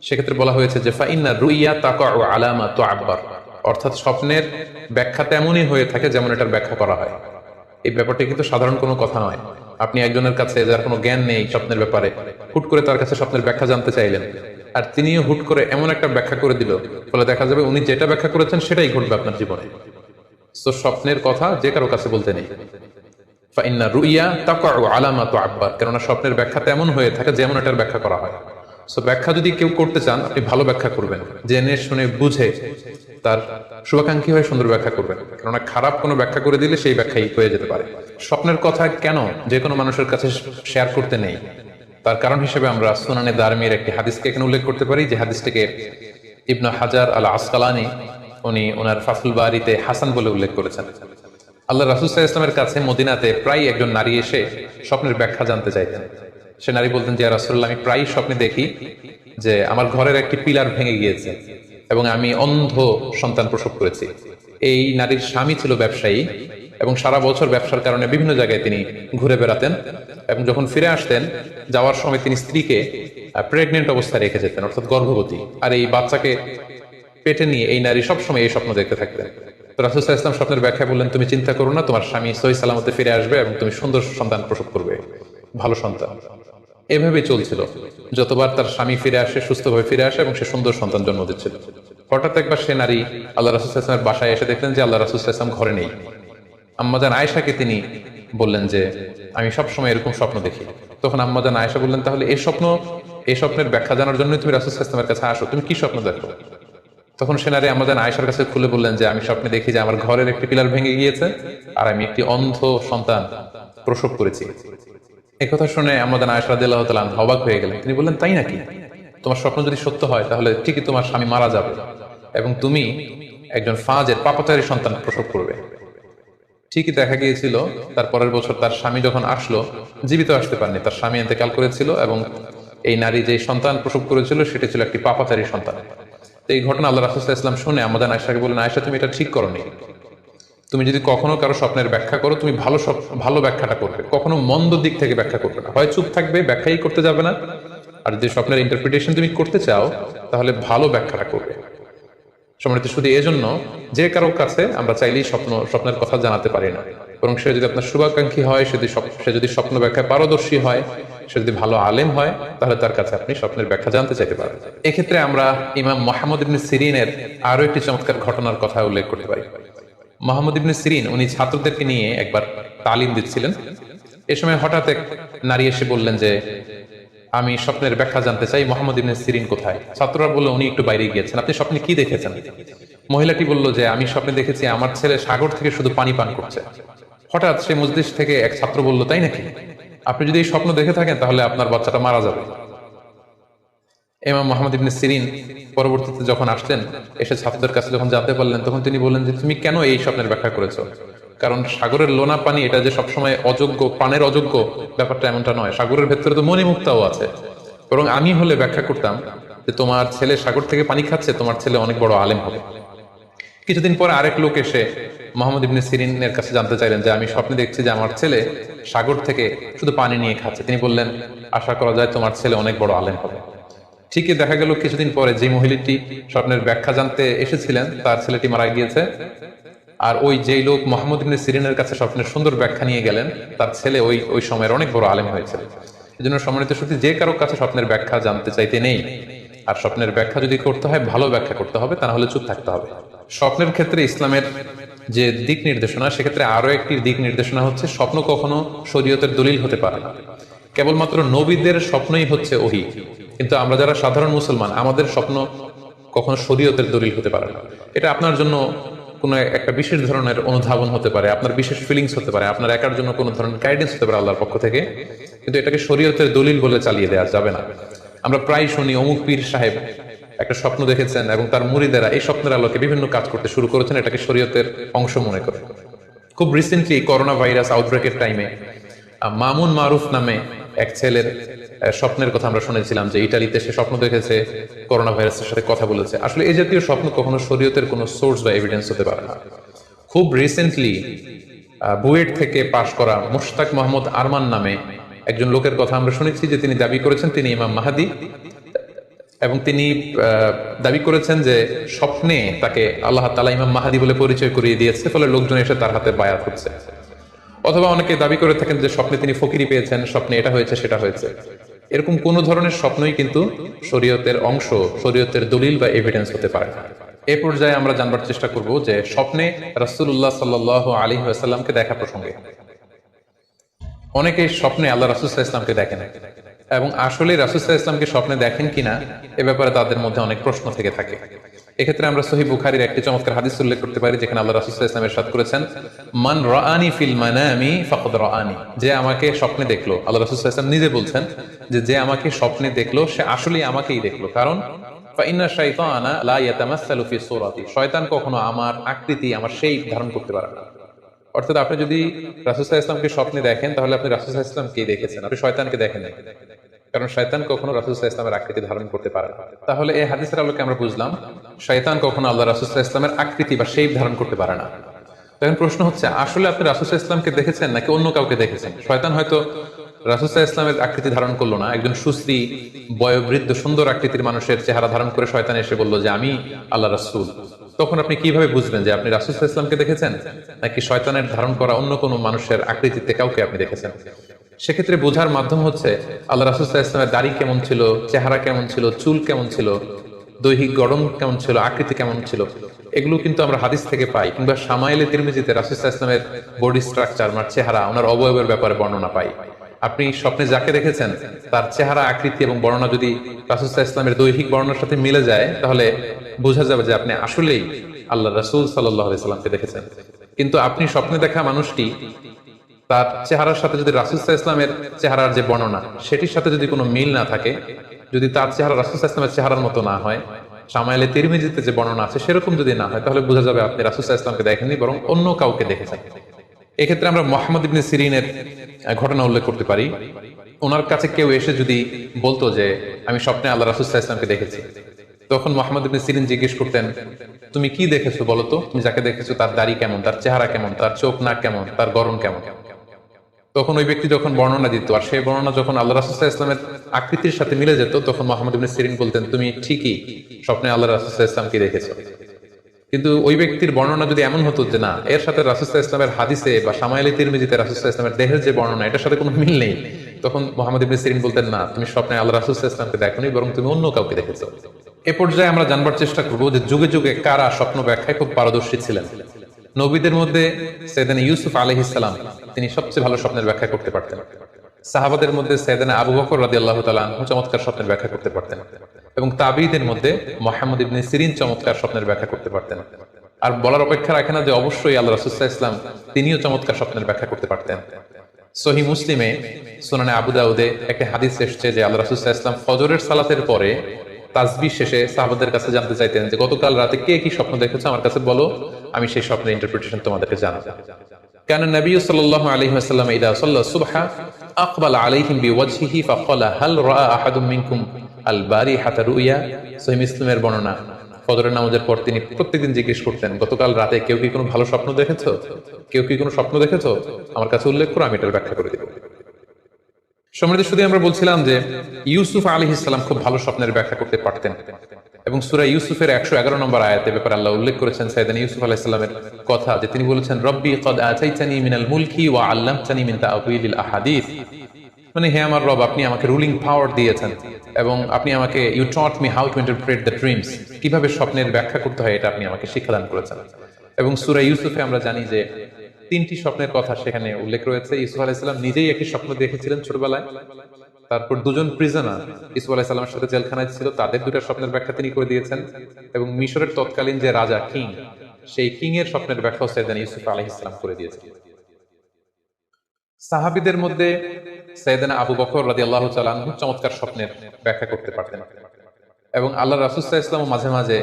সেক্ষেত্রে বলা হয়েছে যে ফাইন্না রুইয়া তাকাউ আলা মা তুআব্বার, অর্থাৎ স্বপ্নের ব্যাখ্যা তেমনই হয়ে থাকে যেমন এটার ব্যাখ্যা করা হয়। এই ব্যাপারটি কিন্তু সাধারণ কোনো কথা নয়। আপনি একজনের কাছে, যার কোনো জ্ঞান নেই স্বপ্নের ব্যাপারে, হুট করে তার কাছে স্বপ্নের ব্যাখ্যা জানতে চাইলেন, আর তিনিও হুট করে এমন একটা ব্যাখ্যা করে দিল, ফলে দেখা যাবে উনি যেটা ব্যাখ্যা করেছেন সেটাই ঘটবে আপনার জীবনে। তো স্বপ্নের কথা যে কারো কাছে বলতে নেই। ফাইন্না রুইয়া তাকাউ আলা মা তুআব্বার, কেননা স্বপ্নের ব্যাখ্যা তেমন হয়ে থাকে যেমন এটার ব্যাখ্যা করা হয়। সো ব্যাখ্যা যদি কেউ করতে চান, আপনি ভালো ব্যাখ্যা করবেন, জেনে শুনে বুঝে তার শুভাকাঙ্ক্ষী হয়ে সুন্দর ব্যাখ্যা করবেন, কেননা খারাপ কোনো ব্যাখ্যা করে দিলে সেই ব্যাখ্যাই হয়ে যেতে পারে। স্বপ্নের কথা কেন যে কোনো মানুষের কাছে শেয়ার করতে নেই, তার কারণ হিসেবে আমরা সুনানে দারমির একটি হাদিসকে এখানে উল্লেখ করতে পারি, যে হাদিসটিকে ইবনে হাজার আল আসকালানি উনি ওনার ফাথুল বারিতে হাসান বলে উল্লেখ করেছেন। আল্লাহ রাসূল সাল্লাল্লাহু আলাইহি ওয়াসাল্লামের কাছে মদিনাতে প্রায় একজন নারী এসে স্বপ্নের ব্যাখ্যা জানতে চাইতেন। সে নারী বলতেন যে, ইয়া রাসূলুল্লাহ, আমি প্রায় স্বপ্নে দেখি যে আমার ঘরের একটি পিলার ভেঙে গিয়েছে এবং আমি অন্ধ সন্তান প্রসব করেছি। এই নারীর স্বামী ছিল ব্যবসায়ী এবং সারা বছর ব্যবসার কারণে বিভিন্ন জায়গায় তিনি ঘুরে বেড়াতেন, এবং যখন ফিরে আসতেন যাওয়ার সময় তিনি স্ত্রীকে প্রেগনেন্ট অবস্থায় রেখে যেতেন, অর্থাৎ গর্ভবতী, আর এই বাচ্চাকে পেটে নিয়ে এই নারী সবসময় এই স্বপ্ন দেখতে থাকতেন। তো রাসূল সাল্লাল্লাহু আলাইহি ওয়াসাল্লাম স্বপ্নের ব্যাখ্যা বললেন, তুমি চিন্তা করো না, তোমার স্বামী সহি সালামতে ফিরে আসবে এবং তুমি সুন্দর সন্তান প্রসব করবে, ভালো সন্তান। এভাবেই চলছিল, যতবার তার স্বামী ফিরে আসে, সুস্থভাবে ফিরে আসে এবং সে সুন্দর সন্তান জন্ম দিচ্ছিল। হঠাৎ একবার সে নারী আল্লাহ রাসূল সাল্লাল্লাহু আলাইহি ওয়াসাল্লামের বাসায় এসে দেখলেন যে আল্লাহ রাসূল সাল্লাল্লাহু আলাইহি ওয়াসাল্লাম ঘরে নেই। আম্মাজান আয়েশাকে তিনি বললেন যে, আমি সবসময় এরকম স্বপ্ন দেখি। তখন আম্মাজান আয়েশা বললেন, তাহলে এই স্বপ্নের ব্যাখ্যা জানার জন্য তুমি রাসূল সাল্লাল্লাহু আলাইহি ওয়াসাল্লামের কাছে আসো, তুমি কি স্বপ্ন দেখো? তখন সে নারী আম্মাজান আয়েশার কাছে খুলে বললেন যে, আমি স্বপ্নে দেখি যে আমার ঘরের একটি পিলার ভেঙে গিয়েছে আর আমি একটি অন্ধ সন্তান প্রসব করেছি। এই কথা শুনে আমাদের আয়েশা রাদিয়াল্লাহু তাআলা আনহা অবাক হয়ে গেলেন। তিনি বললেন, তাই নাকি? তোমার স্বপ্ন যদি সত্য হয় তাহলে ঠিকই তোমার স্বামী মারা যাবে এবং তুমি একজন ফাজের পাপাচারী সন্তান প্রসব করবে। ঠিকই দেখা গিয়েছিল তার পরের বছর তার স্বামী যখন আসলো, জীবিত আসতে পারেনি, তার স্বামী ইন্তেকাল করেছিল এবং এই নারী যে সন্তান প্রসব করেছিল সেটা ছিল একটি পাপাচারী সন্তান। তো এই ঘটনা আল্লাহ রাসূল সাল্লাল্লাহু আলাইহি ওয়াসাল্লাম শুনে আমাদের আয়েশাকে বললেন, আয়েশা তুমি এটা ঠিক করোনি। তুমি যদি কখনো কারো স্বপ্নের ব্যাখ্যা করো, তুমি ভালো ব্যাখ্যাটা করবে, কখনো মন্দ দিক থেকে ব্যাখ্যা করবে না। হয় চুপ থাকবে, ব্যাখ্যাই করতে যাবে না, আর যদি স্বপ্নের ইন্টারপ্রিটেশন তুমি করতে চাও তাহলে ভালো ব্যাখ্যাটা করবে। সম্মানিত শুধু এজন্য যে কারো কাছে আমরা চাইলেই স্বপ্নের কথা জানাতে পারি না, বরং সে যদি আপনার শুভাকাঙ্ক্ষী হয়, সে যদি স্বপ্ন ব্যাখ্যায় পারদর্শী হয়, সে যদি ভালো আলেম হয়, তাহলে তার কাছে আপনি স্বপ্নের ব্যাখ্যা জানতে চাইতে পারেন। এক্ষেত্রে আমরা ইমাম মুহাম্মদ ইবনে সিরিনের আরো একটি চমৎকার ঘটনার কথা উল্লেখ করতে পারি। মুহাম্মদ ইবনে সিরিন উনি ছাত্রদেরকে নিয়ে একবার তালিম দিচ্ছিলেন। এ সময় হঠাৎ এক নারী এসে বললেন যে, আমি স্বপ্নের ব্যাখ্যা জানতে চাই, মুহাম্মদ ইবনে সিরিন কোথায়? ছাত্ররা বলল, উনি একটু বাইরে গিয়েছেন। আপনি স্বপ্নে কি দেখেছেন? মহিলাটি বলল যে, আমি স্বপ্নে দেখেছি আমার ছেলে সাগর থেকে শুধু পানি পান করছে। হঠাৎ সে মজলিস থেকে এক ছাত্র বলল, তাই নাকি? আপনি যদি এই স্বপ্ন দেখে থাকেন তাহলে আপনার বাচ্চাটা মারা যাবে। ইমাম মুহাম্মদ ইবনে সিরিন পরবর্তীতে যখন আসলেন, এসে ছাত্রদের কাছে যখন জানতে পারলেন, তখন তিনি বললেন যে, তুমি কেন এই স্বপ্নের ব্যাখ্যা করেছো? কারণ সাগরের লোনা পানি এটা যে সবসময় অযোগ্য, পানের অযোগ্য ব্যাপারটা এমনটা নয়। সাগরের ভেতরে তো মণিমুক্তাও আছে। বরং আমি হলে ব্যাখ্যা করতাম যে, তোমার ছেলে সাগর থেকে পানি খাচ্ছে, তোমার ছেলে অনেক বড় আলেম হবে। কিছুদিন পরে আরেক লোক এসে মুহাম্মদ ইবনে সিরিনের কাছে জানতে চাইলেন যে, আমি স্বপ্নে দেখছি যে আমার ছেলে সাগর থেকে শুধু পানি নিয়ে খাচ্ছে। তিনি বললেন, আশা করা যায় তোমার ছেলে অনেক বড় আলেম হবে। ঠিকই দেখা গেল কিছুদিন পরে যে মহিলাটি স্বপ্নের ব্যাখ্যা জানতে এসেছিলেন তার ছেলেটি মারা গিয়েছে। আর ওই যেই লোক মুহাম্মদ ইবনে সিরিনের কাছে স্বপ্নের সুন্দর ব্যাখ্যা নিয়ে গেলেন, তার ছেলে ওই সময়ের অনেক বড় আলেম হয়েছে। এই জন্য সম্মানিত শুধু যে কারো কাছে স্বপ্নের ব্যাখ্যা জানতে চাইতে নেই। আর স্বপ্নের ব্যাখ্যা যদি করতে হয়, ভালো ব্যাখ্যা করতে হবে, তা না হলে চুপ থাকতে হবে। স্বপ্নের ক্ষেত্রে ইসলামের যে দিক নির্দেশনা, সেক্ষেত্রে আরো একটি দিক নির্দেশনা হচ্ছে, স্বপ্ন কখনো শরীয়তের দলিল হতে পারে না। কেবলমাত্র নবীদের স্বপ্নই হচ্ছে ওহী, কিন্তু আমরা যারা সাধারণ মুসলমান, আমাদের স্বপ্ন কখনো শরীয়তের দলিল হতে পারে না। এটা আপনার জন্য কোনো একটা বিশেষ ধরনের অনুধাবন হতে পারে, আপনার বিশেষ ফিলিংস হতে পারে, আপনার একার জন্য কোনো ধরনের গাইডেন্স হতে পারে আল্লাহর পক্ষ থেকে, কিন্তু এটাকে শরীয়তের দলিল বলে চালিয়ে দেওয়া যাবে না। আমরা প্রায় শুনি অমুক পীর সাহেব একটা স্বপ্ন দেখেছেন এবং তার মুরিদেরা এই স্বপ্নের আলোকে বিভিন্ন কাজ করতে শুরু করেছেন, এটাকে শরীয়তের অংশ মনে করে। খুব রিসেন্টলি করোনা ভাইরাস আউটব্রেকের টাইমে মামুন মারুফ নামে এক ছেলের স্বপ্নের কথা আমরা শুনেছিলাম যে ইটালিতে সে স্বপ্ন দেখেছে করোনা ভাইরাসের সাথে কথা বলেছে। আসলে এই জাতীয় স্বপ্ন কখনো শরীয়তের কোনো সোর্স বা এভিডেন্স হতে পারে না। খুব রিসেন্টলি বুয়েট থেকে পাশ করা মুশতাক মোহাম্মদ আরমান নামে একজন লোকের কথা আমরা শুনেছি যে তিনি দাবি করেছেন তিনি ইমাম মাহাদি, এবং তিনি দাবি করেছেন যে স্বপ্নে তাকে আল্লাহ তাআলা ইমাম মাহাদি বলে পরিচয় করিয়ে দিয়েছে, ফলে লোকজন এসে তার হাতে বায়াত হচ্ছে। অথবা অনেকে দাবি করে থাকেন যে স্বপ্নে তিনি ফকিরি পেয়েছেন, স্বপ্নে এটা হয়েছে সেটা হয়েছে। এরকম কোন ধরনের স্বপ্নই কিন্তু শরীয়তের অংশ, শরীয়তের দলিল বা এভিডেন্স হতে পারে না। এই পর্যায়ে আমরা জানবার চেষ্টা করব যে স্বপ্নে রাসূলুল্লাহ সাল্লাল্লাহু আলাইহি ওয়াসাল্লামকে দেখা প্রসঙ্গে অনেকে স্বপ্নে আল্লাহ রাসূল সাল্লাল্লাহু আলাইহি ওয়াসাল্লামকে দেখেন, এবং আসলে রাসূল সাল্লাল্লাহু আলাইহি ওয়াসাল্লামকে স্বপ্নে দেখেন কিনা এ ব্যাপারে তাদের মধ্যে অনেক প্রশ্ন থেকে থাকে। এক্ষেত্রে আমরা সহিহ বুখারীর একটি চমৎকার হাদিস উল্লেখ করতে পারি, যেখানে আল্লাহ রাসূল সাল্লাল্লাহু আলাইহি ওয়াসাল্লাম ইরশাদ করেছেন, মান রাআনি ফিল মানামি ফাকাদ রাআনি। যে আমাকে স্বপ্নে দেখলো, আল্লাহ রাসূল সাল্লাল্লাহু আলাইহি ওয়াসাল্লাম নিজে বলছেন যে আমাকে স্বপ্নে দেখলো সে আসলেই আমাকেই দেখলো। কারণ ফাইন্না শাইতানা লা ইয়াতামাসসালু ফি সূরাতি, শয়তান কখনো আমার আকৃতি, আমার শেপ ধারণ করতে পারে না। অর্থাৎ আপনি যদি রাসূল সাল্লাল্লাহু আলাইহি ওয়াসাল্লামকে স্বপ্নে দেখেন তাহলে আপনি রাসূল সাল্লাল্লাহু আলাইহি ওয়াসাল্লামকেই দেখেছেন, আপনি শয়তানকে দেখেন নাই। কারণ শয়তান কখনো রাসূল সাল্লাল্লাহু আলাইহি ওয়াসাল্লামের আকৃতি ধারণ করতে পারে না। তাহলে এই হাদিসের আলোকে আমরা বুঝলাম শয়তান কখনো আল্লাহ রাসূল সাল্লাল্লাহু আলাইহি ওয়াসাল্লামের আকৃতি বা শেপ ধারণ করতে পারে না। তখন প্রশ্ন হচ্ছে, আসলে আপনি রাসূল সাল্লাল্লাহু আলাইহি ওয়াসাল্লামকে দেখেছেন নাকি অন্য কাউকে দেখেছেন? শয়তান হয়তো রাসূল সাল্লাল্লাহু আলাইহি ওয়াসাল্লামের আকৃতি ধারণ করলো না, একজন সুশ্রী বয়োবৃদ্ধ সুন্দর আকৃতির মানুষের চেহারা ধারণ করে শয়তান এসে বলল যে আমি আল্লাহ রাসূল। তখন আপনি কিভাবে বুঝবেন যে আপনি রাসূল সাল্লাল্লাহু আলাইহি ওয়াসাল্লামকে দেখেছেন নাকি শয়তানের ধারণ করা অন্য কোনো মানুষের আকৃতিতে কাউকে আপনি দেখেছেন? সেক্ষেত্রে বোঝার মাধ্যম হচ্ছে আল্লাহ রাসূল সাল্লাল্লাহু আলাইহি ওয়াসাল্লামের দাড়ি কেমন ছিল, চেহারা কেমন ছিল, চুল কেমন ছিল, দৈহিক গঠন কেমন ছিল, আকৃতি কেমন ছিল, এগুলো কিন্তু আমরা হাদিস থেকে পাই, কিংবা শামাইলে তিরমিজিতে রাসূল সাল্লাল্লাহু আলাইহি ওয়াসাল্লামের বডি স্ট্রাকচার, মানে চেহারা, ওনার অবয়বের ব্যাপারে বর্ণনা পাই। আপনি স্বপ্নে যাকে দেখেছেন তার চেহারা, আকৃতি এবং বর্ণনা যদি রাসূল সাল্লাল্লাহু আলাইহি ওয়াসাল্লামের দৈহিক বর্ণনার সাথে মিলে যায় তাহলে বোঝা যাবে যে আপনি আসলেই আল্লাহ রাসূল সাল্লাল্লাহু আলাইহি ওয়াসাল্লামকে দেখেছেন। কিন্তু আপনি স্বপ্নে দেখা মানুষটি তার চেহারার সাথে যদি রাসূল সাল্লাল্লাহু আলাইহি ইসলামের চেহারার যে বর্ণনা সেটির সাথে যদি কোনো মিল না থাকে, যদি তার চেহারা রাসূল সাল্লাল্লাহু আলাইহি ইসলামের চেহারার মতো না হয়, শামাইলে তিরমিজিতে যে বর্ণনা আছে সেরকম যদি না হয়, তাহলে বোঝা যাবে আপনি রাসূল সাল্লাল্লাহু আলাইহি ইসলামকে দেখেননি, বরং অন্য কাউকে দেখেছেন। এক্ষেত্রে আমরা মুহাম্মদ ইবনে সিরিনের ঘটনা উল্লেখ করতে পারি। ওনার কাছে কেউ এসে যদি বলতো যে আমি স্বপ্নে আল্লাহ রাসূল সাল্লাল্লাহু আলাইহি ইসলামকে দেখেছি, তখন মুহাম্মদ ইবনে সিরিন জিজ্ঞেস করতেন, তুমি কি দেখেছো বলো তো? তুমি যাকে দেখেছো তার দাড়ি কেমন, তার চেহারা কেমন, তার চোখ নাক কেমন, তার গড়ন কেমন? তখন ওই ব্যক্তি যখন বর্ণনা দিত, আর সেই বর্ণনা যখন আল্লাহ রাসূল সাল্লাল্লাহু আলাইহি ইসলামের আকৃতির সাথে মিলে যেত, তখন মুহাম্মদ ইবনে সিরিন বলতেন, তুমি ঠিকই স্বপ্নে আল্লাহ রাসূল সাল্লাল্লাহু আলাইহি ইসলামকে দেখেছো। কিন্তু ওই ব্যক্তির বর্ণনা যদি এমন হতো যে না, এর সাথে রাসূল সাল্লাল্লাহু আলাইহি ইসলামের হাদিসে বা শামাইলে তিরমিজিতে রাসূল সাল্লাল্লাহু আলাইহি ইসলামের দেহের যে বর্ণনা, এটার সাথে কোনো মিল নেই, তখন মুহাম্মদ ইবনে সিরিন বলতেন, না, তুমি স্বপ্নে আল্লাহ রাসূল সাল্লাল্লাহু আলাইহি ইসলামকে দেখোনি, বরং তুমি অন্য কাউকে দেখেছো। এ পর্যায়ে আমরা জানবার চেষ্টা করব যে যুগে যুগে কারা স্বপ্ন ব্যাখ্যায় খুব পারদর্শী ছিলেন। নবীদের মধ্যে সাইয়েদনা ইউসুফ আলাইহিস সালাম, তিনি সবচেয়ে ভালো স্বপ্নের ব্যাখ্যা করতে পারতেন। সাহাবাদের মধ্যে সাইয়েদনা আবু বকর রাদিয়াল্লাহু তাআলা আনহু চমৎকার স্বপ্নের ব্যাখ্যা করতে পারতেন, এবং তাবিঈদের মধ্যে মুহাম্মদ ইবনে সিরিন চমৎকার স্বপ্নের ব্যাখ্যা করতে পারতেন। আর বলার অপেক্ষা রাখে না যে অবশ্যই আল্লাহ রাসূল সাল্লাল্লাহু আলাইহি ইসলাম তিনিও চমৎকার স্বপ্নের ব্যাখ্যা করতে পারতেন। সহিহ মুসলিমে, সুনানে আবু দাউদে একটা হাদিস এসেছে যে আল্লাহ রাসূল সাল্লাল্লাহু আলাইহি ইসলাম ফজরের সালাতের পরে তাসবিহ শেষে সাহাবাদের কাছে জানতে চাইতেন যে গতকাল রাতে কে কি স্বপ্ন দেখেছো আমার কাছে বলো, আমি সেই স্বপ্নের ইন্টারপ্রিটেশন তোমাদেরকে জানাবো। কারণ নবী সাল্লাল্লাহু আলাইহি ওয়াসাল্লাম ইদা সাল্লা সুবহা আকবালা আলাইহিম বিওয়াজহিহি ফাকালা হাল রাআ আহাদুম মিনকুম আল বারিহাতা রুয়া। সহিহ মুসলিমের বর্ণনা, ফজরের নামাজের পর তিনি প্রত্যেকদিন জিজ্ঞেস করতেন, গতকাল রাতে কেউ কি কোনো ভালো স্বপ্ন দেখেছো? কেউ কি কোনো স্বপ্ন দেখেছো? আমার কাছে উল্লেখ করো, আমি এটার ব্যাখ্যা করে দেব। সম্মানিত শুধু আমরা বলছিলাম যে ইউসুফ আলাইহিস সালাম খুব ভালো স্বপ্নের ব্যাখ্যা করতে পারতেন, এবং সূরা ইউসুফের 111 নম্বর আয়াতে ব্যাপারে আল্লাহ উল্লেখ করেছেন সাইয়েদনা ইউসুফ আলাইহিস সালামের কথা, যে তিনি বলেছেন, রব্বি কদ আতাইতানি মিনাল মুলকি ওয়া আল্লামতানি মিন তাআউইলিল আহাদিস। মানে হে আমার রব, আপনি আমাকে রুলিং পাওয়ার দিয়েছেন এবং আপনি আমাকে you taught me how to interpret the dreams, কিভাবে স্বপ্নের ব্যাখ্যা করতে হয় এটা আপনি আমাকে শিক্ষাদান করেছেন। এবং সূরা ইউসুফে আমরা জানি যে 3টি স্বপ্নের কথা সেখানে উল্লেখ রয়েছে। ইউসুফ আলাইহিস সালাম নিজেই একটি স্বপ্ন দেখেছিলেন ছোটবেলায়, তারপর দুজন প্রিজনার ইউসুফ আলাইহিস সালামের সাথে জেলখানায় ছিল, তাদের দুটো স্বপ্নের ব্যাখ্যা তিনি করে দিয়েছেন, এবং মিশরের তৎকালীন যে রাজা কিং, সেই কিং এর স্বপ্নের ব্যাখ্যা সাইয়েদনা ইউসুফ আলাইহিস সালাম করে দিয়েছেন। সাহাবীদের মধ্যে সাইয়েদনা আবু বকর রাদিয়াল্লাহু তাআলা আনহু চমৎকার স্বপ্নের ব্যাখ্যা করতে পারতেন, এবং আল্লাহ রাসূল সাল্লাল্লাহু আলাইহি ওয়াসাল্লাম মাঝে মাঝে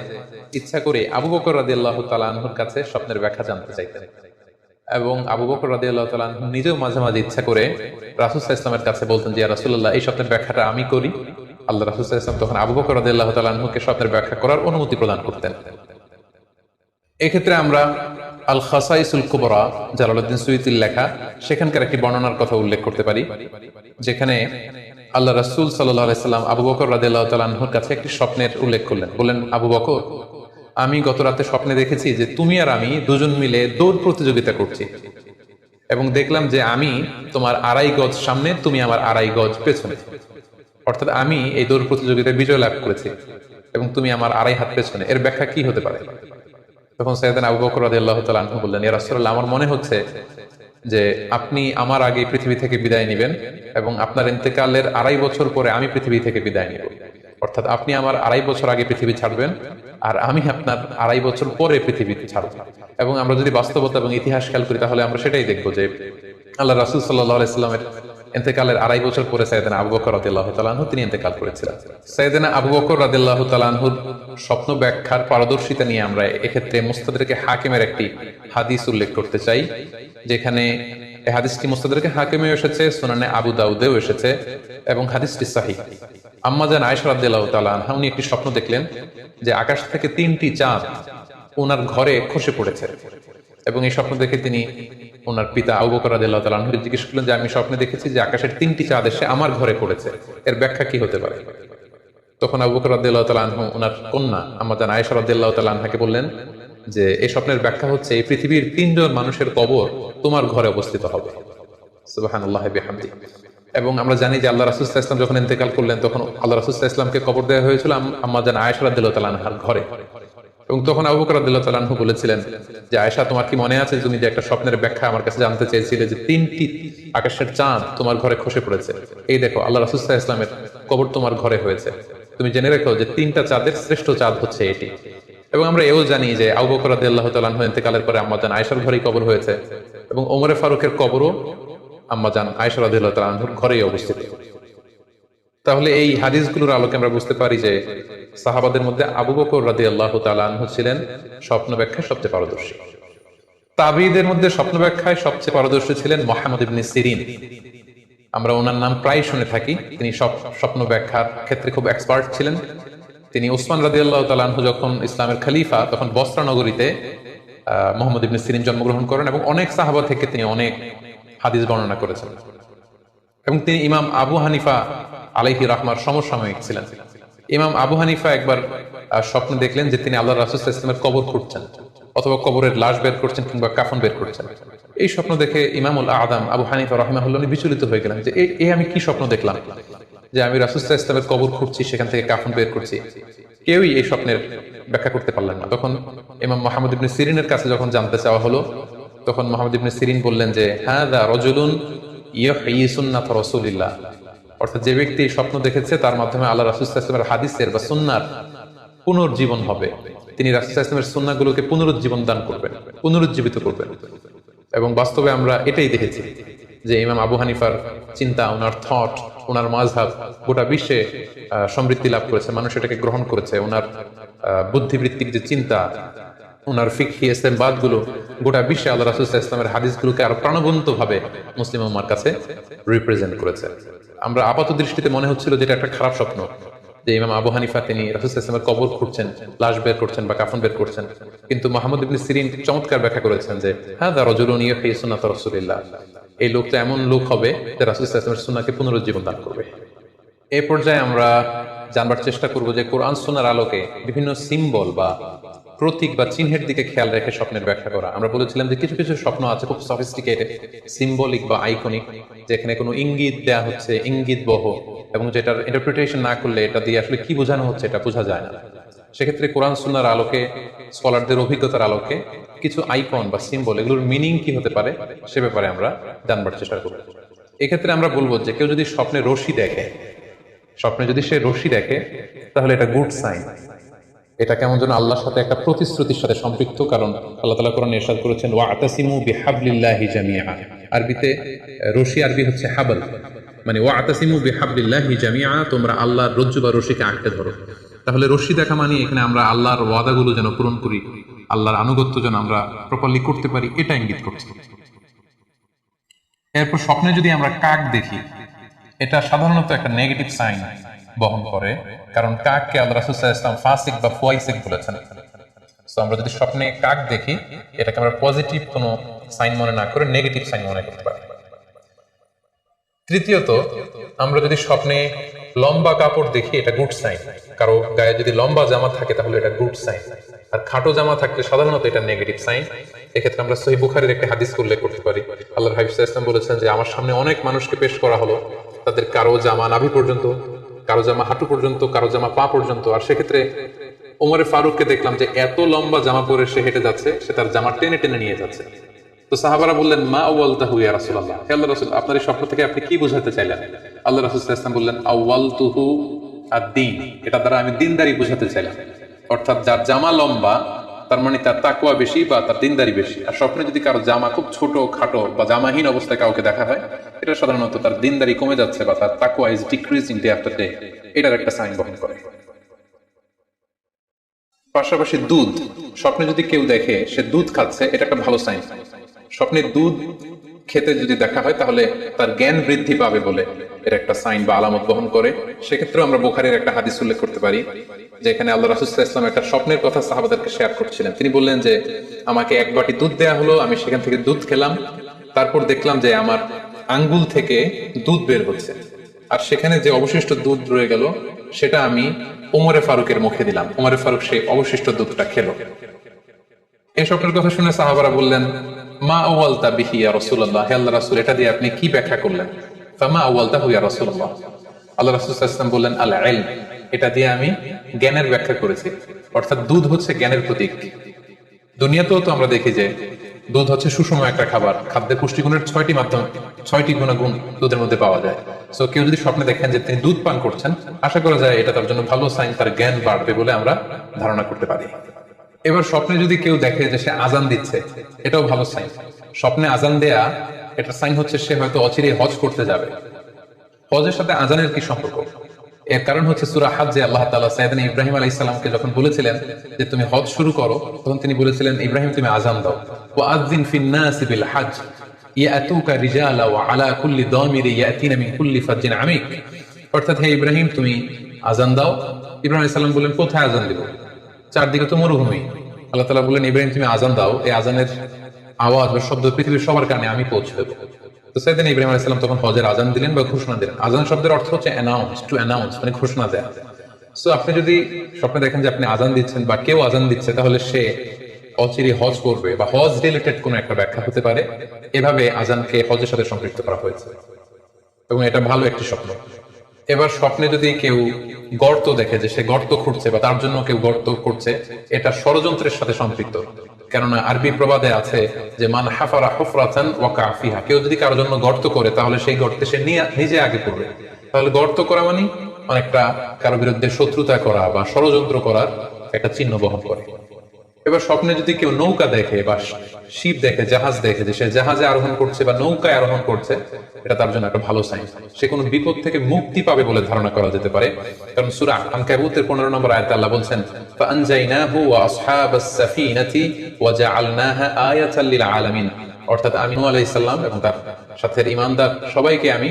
ইচ্ছা করে আবু বকর রাদিয়াল্লাহু তাআলা আনহুর কাছে স্বপ্নের ব্যাখ্যা জানতে চাইতেন, এবং আবু বকর রাদিয়াল্লাহু তাআলা আনহু নিজেও মাঝে মাঝে ইচ্ছা করে রাসূল সাল্লাল্লাহু আলাইহি ওয়াসাল্লামের কাছে বলতেন যে ইয়া রাসূলুল্লাহ, এই স্বপ্নের ব্যাখ্যাটা আমি করি। আল্লাহ রাসূল সাল্লাল্লাহু আলাইহি ওয়াসাল্লাম তখন আবু বকর রাদিয়াল্লাহু তাআলা আনহুকে স্বপ্নের ব্যাখ্যা করার অনুমতি প্রদান করতেন। এক্ষেত্রে আমরা আল খাসাইসুল কুবরা, জালালউদ্দিন সুয়ুতির লেখা, সেখানকার একটি বর্ণনার কথা উল্লেখ করতে পারি, যেখানে আল্লাহ রাসূল সাল্লাল্লাহু আলাইহি সাল্লাম আবু বকর রাদিয়াল্লাহু তাআলা আনহুর কাছে একটি স্বপ্নের উল্লেখ করলেন। বললেন, আবু বকর, আমি গত রাতে স্বপ্নে দেখেছি যে তুমি আর আমি দুজন মিলে দৌড় প্রতিযোগিতা করছি, এবং দেখলাম যে আমি তোমার 2.5 গজ সামনে, তুমি আমার 2.5 গজ পেছনে, অর্থাৎ আমি এই দৌড় প্রতিযোগিতায় বিজয় লাভ করেছি এবং তুমি আমার 2.5 হাত পেছনে। এর ব্যাখ্যা কি হতে পারে? তখন সাইয়েদনা আবু বকর রাদিয়াল্লাহু তাআলা আনহু বললেন, ইয়া রাসূলুল্লাহ, আমার মনে হচ্ছে যে আপনি আমার আগে পৃথিবী থেকে বিদায় নেবেন এবং আপনার ইন্তেকালের 2.5 বছর পরে আমি পৃথিবী থেকে বিদায় নেব, অর্থাৎ আপনি আমার 2.5 বছর আগে পৃথিবী ছাড়বেন আর আমি আপনার 2.5 বছর পরে পৃথিবী ছাড়ব। এবং আমরা যদি বাস্তবতা এবং ইতিহাস খেয়াল করি তাহলে আমরা সেটাই দেখবো যে আল্লাহ রাসূল সাল্লাল্লাহু আলাইহি সাল্লামের ইন্তেকালের 2.5 বছর পরে সাইয়েদনা আবু বকর রাদিয়াল্লাহু তাআলা আনহু তিনি ইন্তেকাল করেছিলেন। সাইয়েদনা আবু বকর রাদিয়াল্লাহু তাআলা আনহুর স্বপ্ন ব্যাখ্যার পারদর্শিতা নিয়ে আমরা এক্ষেত্রে মুস্তাদরিকে হাকিমের একটি হাদিস উল্লেখ করতে চাই, যেখানে এই হাদিসটি মুস্তাদরিকে হাকিমেও এসেছে, সুনানে আবু দাউদেও এসেছে, এবং হাদিসটি সহিহ। আম্মা জান আয়েশা রাদিয়াল্লাহু তাআলা আনহা উনি একটি স্বপ্ন দেখলেন যে আকাশ থেকে 3টি চাঁদ ওনার ঘরে খসে পড়েছে, এবং এই স্বপ্ন দেখে তিনি ওনার পিতা আবু বকর রাদিয়াল্লাহু তাআলা আনহু জিজ্ঞেস করলেন যে আমি স্বপ্নে দেখেছি যে আকাশের 3টি চাঁদ এসে আমার ঘরে পড়েছে, এর ব্যাখ্যা কি হতে পারে? তখন আবু বকর রাদিয়াল্লাহু তাআলা আনহু ওনার কন্যা আম্মা জান আয়েশা রাদিয়াল্লাহু তাআলা আনহাকে বললেন যে এই স্বপ্নের ব্যাখ্যা হচ্ছে এই পৃথিবীর 3 জন মানুষের কবর তোমার ঘরে অবস্থিত হবে। সুবহানাল্লাহি বিহামদিহি। এবং আমরা জানি যে আল্লাহ রাসূল সাল্লাল্লাহু আলাইহি ওয়াসাল্লাম যখন ইন্তেকাল করলেন তখন আল্লাহ রাসূল সাল্লাল্লাহু আলাইহি ওয়াসাল্লামকে কবর দেওয়া হয়েছিল আম্মা জান আয়েশা রাদিয়াল্লাহু তাআলা আনহার ঘরে, এবং তখন আবু বকর রাদিয়াল্লাহু তাআলা আনহু বলেছিলেন যে আয়েশা, তোমার কি মনে আছে তুমি যে একটা স্বপ্নের ব্যাখ্যা আমার কাছে জানতে চেয়েছিলে যে 3টি আকাশের চাঁদ তোমার ঘরে খসে পড়েছে, এই দেখো আল্লাহ রাসূল সাল্লাল্লাহু আলাইহি ওয়াসাল্লামের কবর তোমার ঘরে হয়েছে, তুমি জেনে রেখো যে 3টা চাঁদের শ্রেষ্ঠ চাঁদ হচ্ছে এটি। এবং আমরা এও জানি যে আবু বকর রাদিয়াল্লাহু তাআলা আনহু ইন্তেকালের পরে আম্মা জান আয়েশার ঘরেই কবর হয়েছে, এবং ওমর ফারুকের কবরও আম্মা জান আয়েশা রাদিয়াল্লাহু তাআলা আনহার ঘরেই অবস্থিত। তাহলে এই হাদিসগুলোর আলোকে আমরা বুঝতে পারি যে সাহাবাদের মধ্যে আবু বকর রাদিয়াল্লাহু তাআলা আনহু ছিলেন স্বপ্ন ব্যাখ্যায় সবচেয়ে পারদর্শী। তাবিঈদের মধ্যে স্বপ্ন ব্যাখ্যায় সবচেয়ে পারদর্শী ছিলেন মুহাম্মদ ইবনে সিরিন। আমরা ওনার নাম প্রায় শুনে থাকি। তিনি স্বপ্ন ব্যাখ্যার ক্ষেত্রে খুব এক্সপার্ট ছিলেন। তিনি ওসমান রাদিয়াল্লাহু তাআলা আনহু যখন ইসলামের খলিফা, তখন বসরা নগরীতে মুহাম্মদ ইবনে সিরিন জন্মগ্রহণ করেন এবং অনেক সাহাবা থেকে তিনি অনেক হাদিস বর্ণনা করেছেন। এবং তিনি ইমাম আবু হানিফা আলাইহি রাহমার সমসাময়িক ছিলেন। ইমাম আবু হানিফা একবার স্বপ্ন দেখলেন যে তিনি আল্লাহ রাসূল সাল্লাল্লাহু আলাইহি ওয়াসাল্লামের কবর খুঁড়ছেন, অথবা কবরের লাশ বের করছেন কিংবা কাফন বের করছেন। এই স্বপ্ন দেখে ইমামুল আদম আবু হানিফা রাহিমাহুল্লাহ বিচলিত হয়ে গেলেন যে এই আমি কি স্বপ্ন দেখলাম, যে আমি রাসূল সাল্লাল্লাহু আলাইহি ওয়াসাল্লামের কবর খুঁড়ছি, সেখান থেকে কাফন বের করছি। কেউই এই স্বপ্নের ব্যাখ্যা করতে পারলেন না। তখন ইমাম মুহাম্মদ ইবনে সিরিনের কাছে যখন জানতে চাওয়া হলো, তখন মুহাম্মদ ইবনে সিরিন বললেন যে হাযা রাজুলুন ইউহয়ি সুন্নাত রাসূলিল্লাহ, অর্থাৎ যে ব্যক্তি স্বপ্ন দেখেছে তার মাধ্যমে আল্লাহ রাসূল সাল্লাল্লাহু আলাইহি ওয়াসাল্লামের হাদিসের বা সুন্নাহর পুনর্জীবন হবে। তিনি রাসূল সাল্লাল্লাহু আলাইহি ওয়াসাল্লামের সুন্নাহগুলোকে পুনরুজ্জীবন দান করবেন, পুনরুজ্জীবিত করবেন। এবং বাস্তবে আমরা এটাই দেখেছি যে ইমাম আবু হানিফার চিন্তা, ওনার থট, ওনার মাযহাব গোটা বিশ্বে সমৃদ্ধি লাভ করেছে, মানুষ এটাকে গ্রহণ করেছে। ওনার বুদ্ধিবৃত্তিক যে চিন্তা, ওনার ফিকহি ইসতিমবাতগুলো গোটা বিশ্বে আল্লাহ রাসূল সাল্লাল্লাহু আলাইহি ওয়াসাল্লামের হাদিসগুলোকে আরো প্রাণবন্ত ভাবে মুসলিম উম্মার কাছে রিপ্রেজেন্ট করেছে। আমরা আপাত দৃষ্টিতে মনে হচ্ছিল যে এটা একটা খারাপ স্বপ্ন, যে ইমাম আবু হানিফা তিনি রাসূল সাল্লাল্লাহু আলাইহি ওয়াসাল্লামের কবর খুঁড়ছেন, লাশ বের করছেন বা কাফন বের করছেন। কিন্তু মুহাম্মদ ইবনে সিরিন চমৎকার ব্যাখ্যা করেছেন যে হাযা রাজুলুন ইউহয়ি সুন্নাত রাসূলিল্লাহ, এই লোকটা এমন লোক হবে যে রাসূল সাল্লাল্লাহু আলাইহি ওয়াসাল্লামের সুন্নাহকে পুনরুজ্জীবন দান করবে। এই পর্যায়ে আমরা জানবার চেষ্টা করব যে কোরআন সুন্নাহর আলোকে বিভিন্ন সিম্বল বা প্রতীক বা চিহ্নের দিকে খেয়াল রেখে স্বপ্নের ব্যাখ্যা করা। আমরা বলেছিলাম যে কিছু কিছু স্বপ্ন আছে খুব সফিস্টিকেটেড, সিম্বলিক বা আইকনিক, যেখানে কোনো ইঙ্গিত দেয়া হচ্ছে, ইঙ্গিত বহ, এবং যেটার ইন্টারপ্রিটেশন না করলে এটা দিয়ে আসলে কি বোঝানো হচ্ছে এটা বোঝা যায় না। সেক্ষেত্রে কোরআন সুন্নাহর আলোকে, স্কলারদের অভিজ্ঞতার আলোকে কিছু আইকন বা সিম্বল, এগুলোর মিনিং কি হতে পারে সে ব্যাপারে আমরা জানবার চেষ্টা করব। এক্ষেত্রে আমরা বলবো যে কেউ যদি স্বপ্নে রশি দেখে, স্বপ্নে যদি সে রশি দেখে, তাহলে এটা গুড সাইন। এটা কেমন যেন আল্লাহর সাথে একটা প্রতিশ্রুতির সাথে সম্পৃক্ত, কারণ আল্লাহ তাআলা কোরআনে ইরশাদ করেছেন ওয়া'তাসিমু বিহাবলিল্লাহি জামিআ। আরবিতে রশি আরবি হচ্ছে হাবল, মানে ওয়া'তাসিমু বিহাবলিল্লাহি জামিআ, তোমরা আল্লাহর রজ্জু বা রশিকে আঁকড়ে ধরো। তাহলে রশি দেখা মানে এখানে আমরা আল্লাহর ওয়াদাগুলো যেন পূরণ করি, আল্লাহর আনুগত্য যেন আমরা প্রপারলি করতে পারি, এটা ইঙ্গিত করছে। এরপর স্বপ্নে যদি আমরা কাক দেখি, এটা সাধারণত একটা নেগেটিভ সাইন বহন করে, কারণ কাককে আল্লাহ রাসূল সাল্লাল্লাহু আলাইহি ওয়াসাল্লাম ফাসিক বা ফুয়াইসিক বলেছেন। সো আমরা যদি স্বপ্নে কাক দেখি, এটাকে আমরা পজিটিভ কোনো সাইন মনে না করে নেগেটিভ সাইন মনে করতে পারি। তৃতীয়ত, আমরা যদি স্বপ্নে লম্বা কাপড় দেখি, এটা গুড সাইন। কারো গায়ে যদি লম্বা জামা থাকে তাহলে এটা গুড সাইন, আর খাটো জামা থাকলে সাধারণত এটা নেগেটিভ সাইন। এক্ষেত্রে আমরা সহিহ বুখারীর একটা হাদিস উল্লেখ করতে পারি। আল্লাহর হাবিব সাল্লাল্লাহু আলাইহি ওয়াসাল্লাম বলেছেন যে আমার সামনে অনেক মানুষকে পেশ করা হলো, তাদের কারো জামা নাভি পর্যন্ত, কারো জামা হাঁটু পর্যন্ত, কারো জামা পা পর্যন্ত। আর সেক্ষেত্রে ওমরে ফারুককে দেখলাম যে এত লম্বা জামা পরে সে হেঁটে যাচ্ছে, সে তার জামা টেনে টেনে নিয়ে যাচ্ছে। তো সাহাবারা বললেন মা আউয়ালতাহু ইয়া রাসূলুল্লাহ, হে আল্লাহর রাসূল, আপনার এই স্বপ্ন থেকে আপনি কি বোঝাতে চাইলেন? আল্লাহ রাসূল সাল্লাল্লাহু আলাইহি ওয়াসাল্লাম বললেন আউয়ালতুহু আদ-দীন, এটা দ্বারা আমি দ্বীনদারি বোঝাতে চাইলাম। অর্থাৎ যার জামা লম্বা তার মানে তার তাকওয়া বেশি বা তার দ্বীনদারি বেশি। আর স্বপ্নে যদি কারো জামা খুব ছোট খাটো বা জামাহীন অবস্থায় কাউকে দেখা হয়, এটা সাধারণত তার দ্বীনদারি কমে যাচ্ছে বা তার তাকওয়া is decreasing day after day, এটার একটা সাইন বহন করে। পাশাপাশি দুধ, স্বপ্নে যদি কেউ দেখে সে দুধ খাচ্ছে, এটা একটা ভালো সাইন। স্বপ্নে দুধ খেতে যদি দেখা হয় তাহলে তার জ্ঞান বৃদ্ধি পাবে বলে এর একটা সাইন বা আলামত বহন করে। সেক্ষেত্রে আমরা বুখারীর একটা হাদিস উল্লেখ করতে পারি, যেখানে আল্লাহ রাসূল সাল্লাল্লাহু আলাইহি ওয়াসাল্লাম একটা স্বপ্নের কথা সাহাবাদেরকে শেয়ার করছিলেন। তিনি বললেন যে আমাকে এক বাটি দুধ দেয়া হলো, আমি সেখান থেকে দুধ খেলাম, তারপর দেখলাম যে আমার আঙ্গুল থেকে দুধ বের হচ্ছে, আর সেখানে যে অবশিষ্ট দুধ রয়ে গেল সেটা আমি ওমরে ফারুকের মুখে দিলাম। ওমরে ফারুক সেই অবশিষ্ট দুধটা খেলো। এই স্বপ্নের কথা শুনে সাহাবারা বললেন মা আউয়ালতা বিহি ইয়া রাসূলুল্লাহ, হে আল্লাহর রাসূল, এটা দিয়ে আপনি কি ব্যাখ্যা করলেন? ফামা আউয়ালতাহু ইয়া রাসূলুল্লাহ, আল্লাহ রাসূল সাল্লাল্লাহু আলাইহি ওয়াসাল্লাম বললেন আল ইলম, এটা দিয়ে আমি জ্ঞানের ব্যাখ্যা করেছি। অর্থাৎ দুধ হচ্ছে জ্ঞানের প্রতীক। দুনিয়াতেও তো আমরা দেখি যে দুধ হচ্ছে সুষম একটা খাবার, খাদ্যের পুষ্টিগুণের 6টি গুণাগুণ দুধের মধ্যে পাওয়া যায়। সো কেউ যদি স্বপ্নে দেখেন যে তিনি দুধ পান করছেন, আশা করা যায় এটা তার জন্য ভালো সাইন, তার জ্ঞান বাড়বে বলে আমরা ধারণা করতে পারি। এবার স্বপ্নে যদি কেউ দেখে যে সে আজান দিচ্ছে, এটাও ভালো সাইন। স্বপ্নে আজান দেয়া এটা সাইন হচ্ছে সে হয়তো অচিরেই হজ করতে যাবে। হজের সাথে আজানের কি সম্পর্ক? এর কারণ হচ্ছে সূরা হজ্জে আল্লাহ তাআলা সাইয়েদনা ইব্রাহিম আলাইহিস সালামকে যখন বলেছিলেন যে তুমি হজ শুরু করো, তখন তিনি বলেছিলেন ইব্রাহিম তুমি আযান দাও, ওয়াআযযিন ফিন নাসি বিল হজ ইয়াতুকা রিজালা ওয়া আলা কুল্লি দামিরি ইয়াতিনা মিন কুল্লি ফাজ্জিন আমিক। অর্থাৎ হে ইব্রাহিম তুমি আযান দাও। ইব্রাহিম আলাইহিস সালাম বললেন কোথায় আযান দিব? চারদিকে তো মরুভূমি। আল্লাহ তাআলা বললেন ইব্রাহিম তুমি আযান দাও, এই আযানের আওয়াজ বা শব্দ পৃথিবীর সবার কানে আমি পৌঁছে দেব। তো সাইয়েদনা ইব্রাহিম আলাইহিস সালাম তখন হজের আযান দিলেন বা ঘোষণা দিলেন। আযান শব্দের অর্থ হচ্ছে অ্যানাউন্স, টু অ্যানাউন্স, মানে ঘোষণা দেয়া। সো আপনি যদি স্বপ্নে দেখেন যে আপনি আযান দিচ্ছেন বা কেউ আযান দিচ্ছে, তাহলে সে অচিরে হজ করবে বা হজ রিলেটেড কোনো একটা ব্যাখ্যা হতে পারে। এভাবে আযানকে হজের সাথে সম্পৃক্ত করা হয়েছে এবং এটা ভালো একটি স্বপ্ন। এবার স্বপ্নে যদি কেউ গর্ত দেখে যে সে গর্ত খুঁড়ছে বা তার জন্য কেউ গর্ত করছে, এটা ষড়যন্ত্রের সাথে সম্পৃক্ত। কেননা আরবি প্রবাদে আছে যে মান হাফারা হুফরাতান ওয়াকা ফিহা, কেউ যদি কারোর জন্য গর্ত করে তাহলে সেই গর্তে সে নিজে আগে পড়বে। তাহলে গর্ত করা মানে অনেকটা কারো বিরুদ্ধে শত্রুতা করা বা ষড়যন্ত্র করার একটা চিহ্ন বহন করে। এবার স্বপ্নে যদি কেউ নৌকা দেখে বা শিপ দেখে, জাহাজ দেখে যে সে জাহাজে আরোহণ করছে বা নৌকায় আরোহণ করছে, এটা তার জন্য একটা ভালো সাইন। সে কোনো বিপদ থেকে মুক্তি পাবে বলে ধারণা করা যেতে পারে। কারণ সূরা আনকাবুতের 15 নম্বর আয়াতে আল্লাহ বলছেন ফাআনজাইনাহু ওয়া আসহাবাস সাফিনাতি ওয়া জাআলনাহা আয়াতাল লিল আলামিন। অর্থাৎ আমি নূহ আলাইহিস সালাম এবং তার সাথে ঈমানদার সবাইকে আমি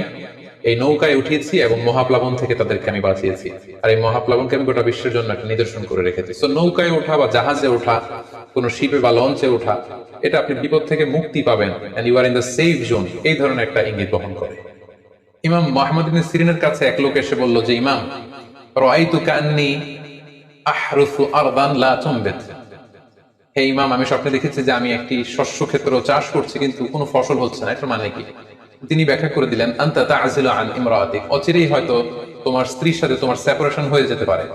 এই নৌকায় উঠিয়েছি এবং মহাপ্লাবন থেকে তাদেরকে আমি বাঁচিয়েছি। আর এই মহাপ্লাবনকে আমি গোটা বিশ্বের জন্য একটা নিদর্শন করে রেখেছি। তো নৌকায় ওঠা বা জাহাজে ওঠা, কোন শিপে বা লঞ্চে ওঠা, এটা আপনি বিপদ থেকে মুক্তি পাবেন, and you are in the safe zone, এই ধরনের একটা ইঙ্গিত বহন করে। ইমাম মুহাম্মদ ইবনে সিরিনের কাছে এক লোক এসে বলল যে ইমাম রাআইতু কান্নী আহরুসু আরদান লা তুমবিত, হে ইমাম আমি স্বপ্নে দেখেছি যে আমি একটি শস্য ক্ষেত্র চাষ করছি কিন্তু কোনো ফসল হচ্ছে না, এটার মানে কি? তিনি ব্যাখ্যা করে দিলেন আনতা তা'জিলু আন ইমরাতিক, অচিরেই হয়তো তোমার স্ত্রীর সাথে তোমার সেপারেশন হয়ে যেতে পারে।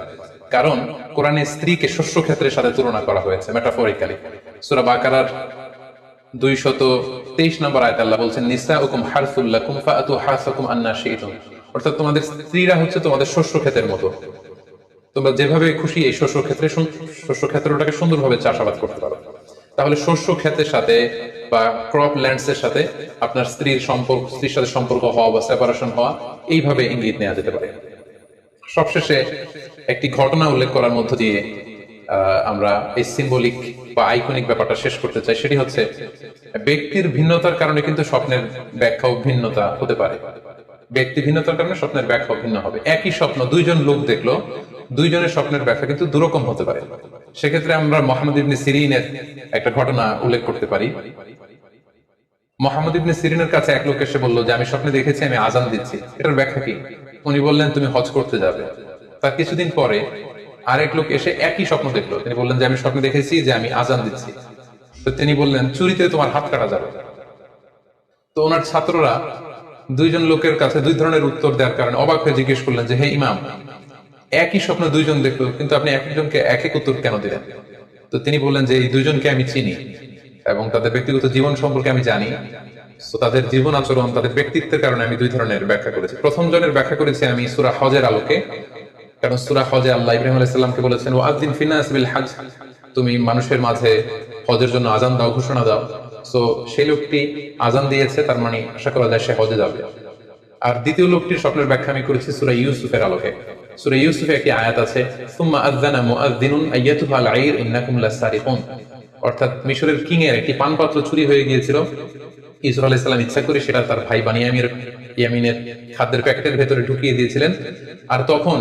কারণ কোরআনে স্ত্রীকে শস্য ক্ষেত্রের সাথে তুলনা করা হয়েছে মেটাফরিক্যালি। সূরা বাকারার 223 নম্বর আয়াতে আল্লাহ বলছেন নিসাউকুম হারসুল লাকুম ফাআতু হারসাকুম আন্না শি'তুম। অর্থাৎ তোমাদের স্ত্রীরা হচ্ছে তোমাদের শস্য ক্ষেতের মতো, তোমরা যেভাবে খুশি এই শস্য ক্ষেত্রটাকে সুন্দরভাবে চাষাবাদ করতে পারো। তাহলে শস্য ক্ষেতের সাথে বা ক্রপ ল্যান্ডস এর সাথে আপনার স্ত্রীর সাথে সম্পর্ক হওয়া বা সেপারেশন হওয়া, এইভাবে ইঙ্গিত নেওয়া যেতে পারে। সবশেষে একটি ঘটনা উল্লেখ করার মধ্য দিয়ে আমরা এই সিম্বলিক বা আইকনিক ব্যাপারটা শেষ করতে চাই। সেটি হচ্ছে ব্যক্তির ভিন্নতার কারণে কিন্তু স্বপ্নের ব্যাখ্যাও ভিন্নতা হতে পারে। ব্যক্তি ভিন্নতার কারণে স্বপ্নের ব্যাখ্যা ভিন্ন হবে। একই স্বপ্ন দুইজন লোক দেখলো, দুইজনের স্বপ্নের ব্যাখ্যা কিন্তু দুরকম হতে পারে। সেক্ষেত্রে আমরা মুহাম্মদ ইবনে সিরিনের একটা ঘটনা উল্লেখ করতে পারি। মুহাম্মদ ইবনে সিরিনের কাছে এক লোক এসে বলল যে আমি স্বপ্নে দেখেছি আমি আজান দিচ্ছি, এটার ব্যাখ্যা কি? উনি বললেন তুমি হজ করতে যাবে। তার কিছুদিন পরে আরেক লোক এসে একই স্বপ্ন দেখলো, তিনি বললেন যে আমি স্বপ্নে দেখেছি যে আমি আজান দিচ্ছি। তো তিনি বললেন চুরিতে তোমার হাত কাটা যাবে। তো ওনার ছাত্ররা দুইজন লোকের কাছে দুই ধরনের উত্তর দেওয়ার কারণে অবাক হয়ে জিজ্ঞেস করলেন যে হে ইমাম, একই স্বপ্ন দুইজন দেখলো কিন্তু আপনি একজনকে এক এক উত্তর কেন দিলেন? তো তিনি বললেন যে এই দুইজনকে আমি চিনি এবং তাদের ব্যক্তিগত জীবন সম্পর্কে আমি জানি। তো তাদের জীবন আচরণ, তাদের ব্যক্তিত্বের কারণে আমি দুই ধরনের ব্যাখ্যা করেছি। প্রথম জনের ব্যাখ্যা করেছি আমি সূরা হজের আলোকে, কারণ সূরা হজে আল্লাহ ইব্রাহিম আলাইহিস সালামকে বলেছেন ওয়াআযিন ফিন্নাস বিল হজ, তুমি মানুষের মাঝে হজের জন্য আজান দাও, ঘোষণা দাও। সো সেই লোকটি আজান দিয়েছে, তার মানে আশা করা যায় সে হজে যাবে। আর দ্বিতীয় লোকটির স্বপ্নের ব্যাখ্যা আমি করেছি সূরা ইউসুফের আলোকে। সূরা ইউসুফে একটি আয়াত আছে সুম্মা আযানা মুআযযিনুন আইয়াতুহাল আইর ইন্নাকুম লাসারিকুন, অর্থাৎ মিশরের কিং এর একটি পানপাত্র চুরি হয়ে গিয়েছিল। ইউসুফ আলাইহিস সালাম ইচ্ছা করে সেটা তার ভাই ইয়ামিনের খাদ্যের প্যাকেটের ভেতরে ঢুকিয়ে দিয়েছিলেন। আর তখন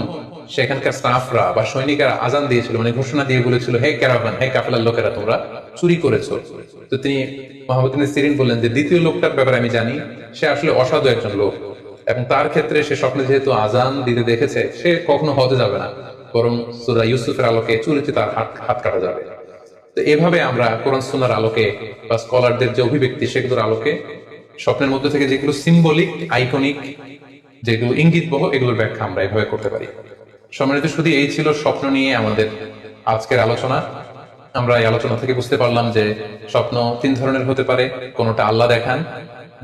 সেখানকার স্টাফরা বা সৈনিকেরা আজান দিয়েছিল, মানে ঘোষণা দিয়ে বলেছিল হে ক্যারাভান, হে কাফেলার লোকেরা, তোমরা চুরি করেছো। তো তিনি মুহাম্মদ ইবনে সিরিন বললেন যে দ্বিতীয় লোকটার ব্যাপারে আমি জানি, সে আসলে অসাধু একজন লোক এবং তার ক্ষেত্রে সে স্বপ্নে যেহেতু আজান দিতে দেখেছে, সে কখনো হজে যাবে না, বরং সূরা ইউসুফের আলোকে চুরিতে তার হাত কাটা যাবে। তো এভাবে আমরা কোরআন সুন্নাহর আলোকে বা স্কলারদের যে অভিব্যক্তি সেগুলোর আলোকে স্বপ্নের মধ্যে থেকে যেগুলো সিম্বলিক, আইকনিক, যেগুলো ইঙ্গিতবহ, এগুলোর ব্যাখ্যা আমরা এভাবে করতে পারি। সম্মানিত শুধু এই ছিল স্বপ্ন নিয়ে আমাদের আজকের আলোচনা। আমরা এই আলোচনা থেকে বুঝতে পারলাম যে স্বপ্ন তিন ধরনের হতে পারে। কোনোটা আল্লাহ দেখান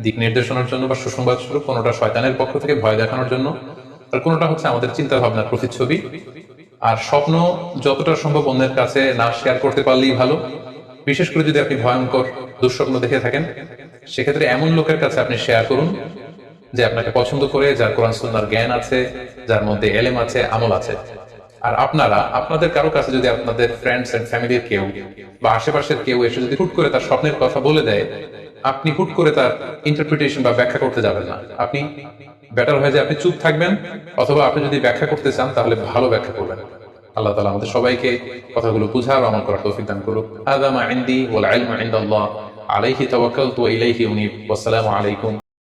দিক নির্দেশনার জন্য বা সুসংবাদ স্বরূপ, কোনোটা শয়তানের পক্ষ থেকে ভয় দেখানোর জন্য, আর কোনোটা হচ্ছে আমাদের চিন্তা ভাবনার প্রতিচ্ছবি। আর স্বপ্ন যতটা সম্ভব অন্যের কাছে না শেয়ার করতে পারলেই ভালো, বিশেষ করে যদি আপনি ভয়ঙ্কর দুঃস্বপ্ন দেখে থাকেন সেক্ষেত্রে এমন লোকের কাছে আপনি শেয়ার করুন যে আপনাকে পছন্দ করে, যার কোরআন সুন্নাহর জ্ঞান আছে, যার মধ্যে এলেম আছে, আমল আছে। আর আপনারা আপনাদের কারো কাছে যদি আপনাদের ফ্রেন্ডস এন্ড ফ্যামিলির কেউ বা আশেপাশের কেউ এসে যদি হুট করে তার স্বপ্নের কথা বলে দেয়, আপনি হুট করে তার ইন্টারপ্রিটেশন বা ব্যাখ্যা করতে যাবেন না। আপনি বেটার হয় যে আপনি চুপ থাকবেন, অথবা আপনি যদি ব্যাখ্যা করতে চান তাহলে ভালো ব্যাখ্যা করবেন। আল্লাহ তাআলা আমাদের সবাইকে কথাগুলো বুঝার ও আমল করার তৌফিক দান করুক। হাযা মা ইনদি ওয়াল ইলমু ইনদাল্লাহ, আলাইহি তাওয়াক্কালতু ওয়া ইলাইহি উনীব। ওয়াসসালামু আলাইকুম।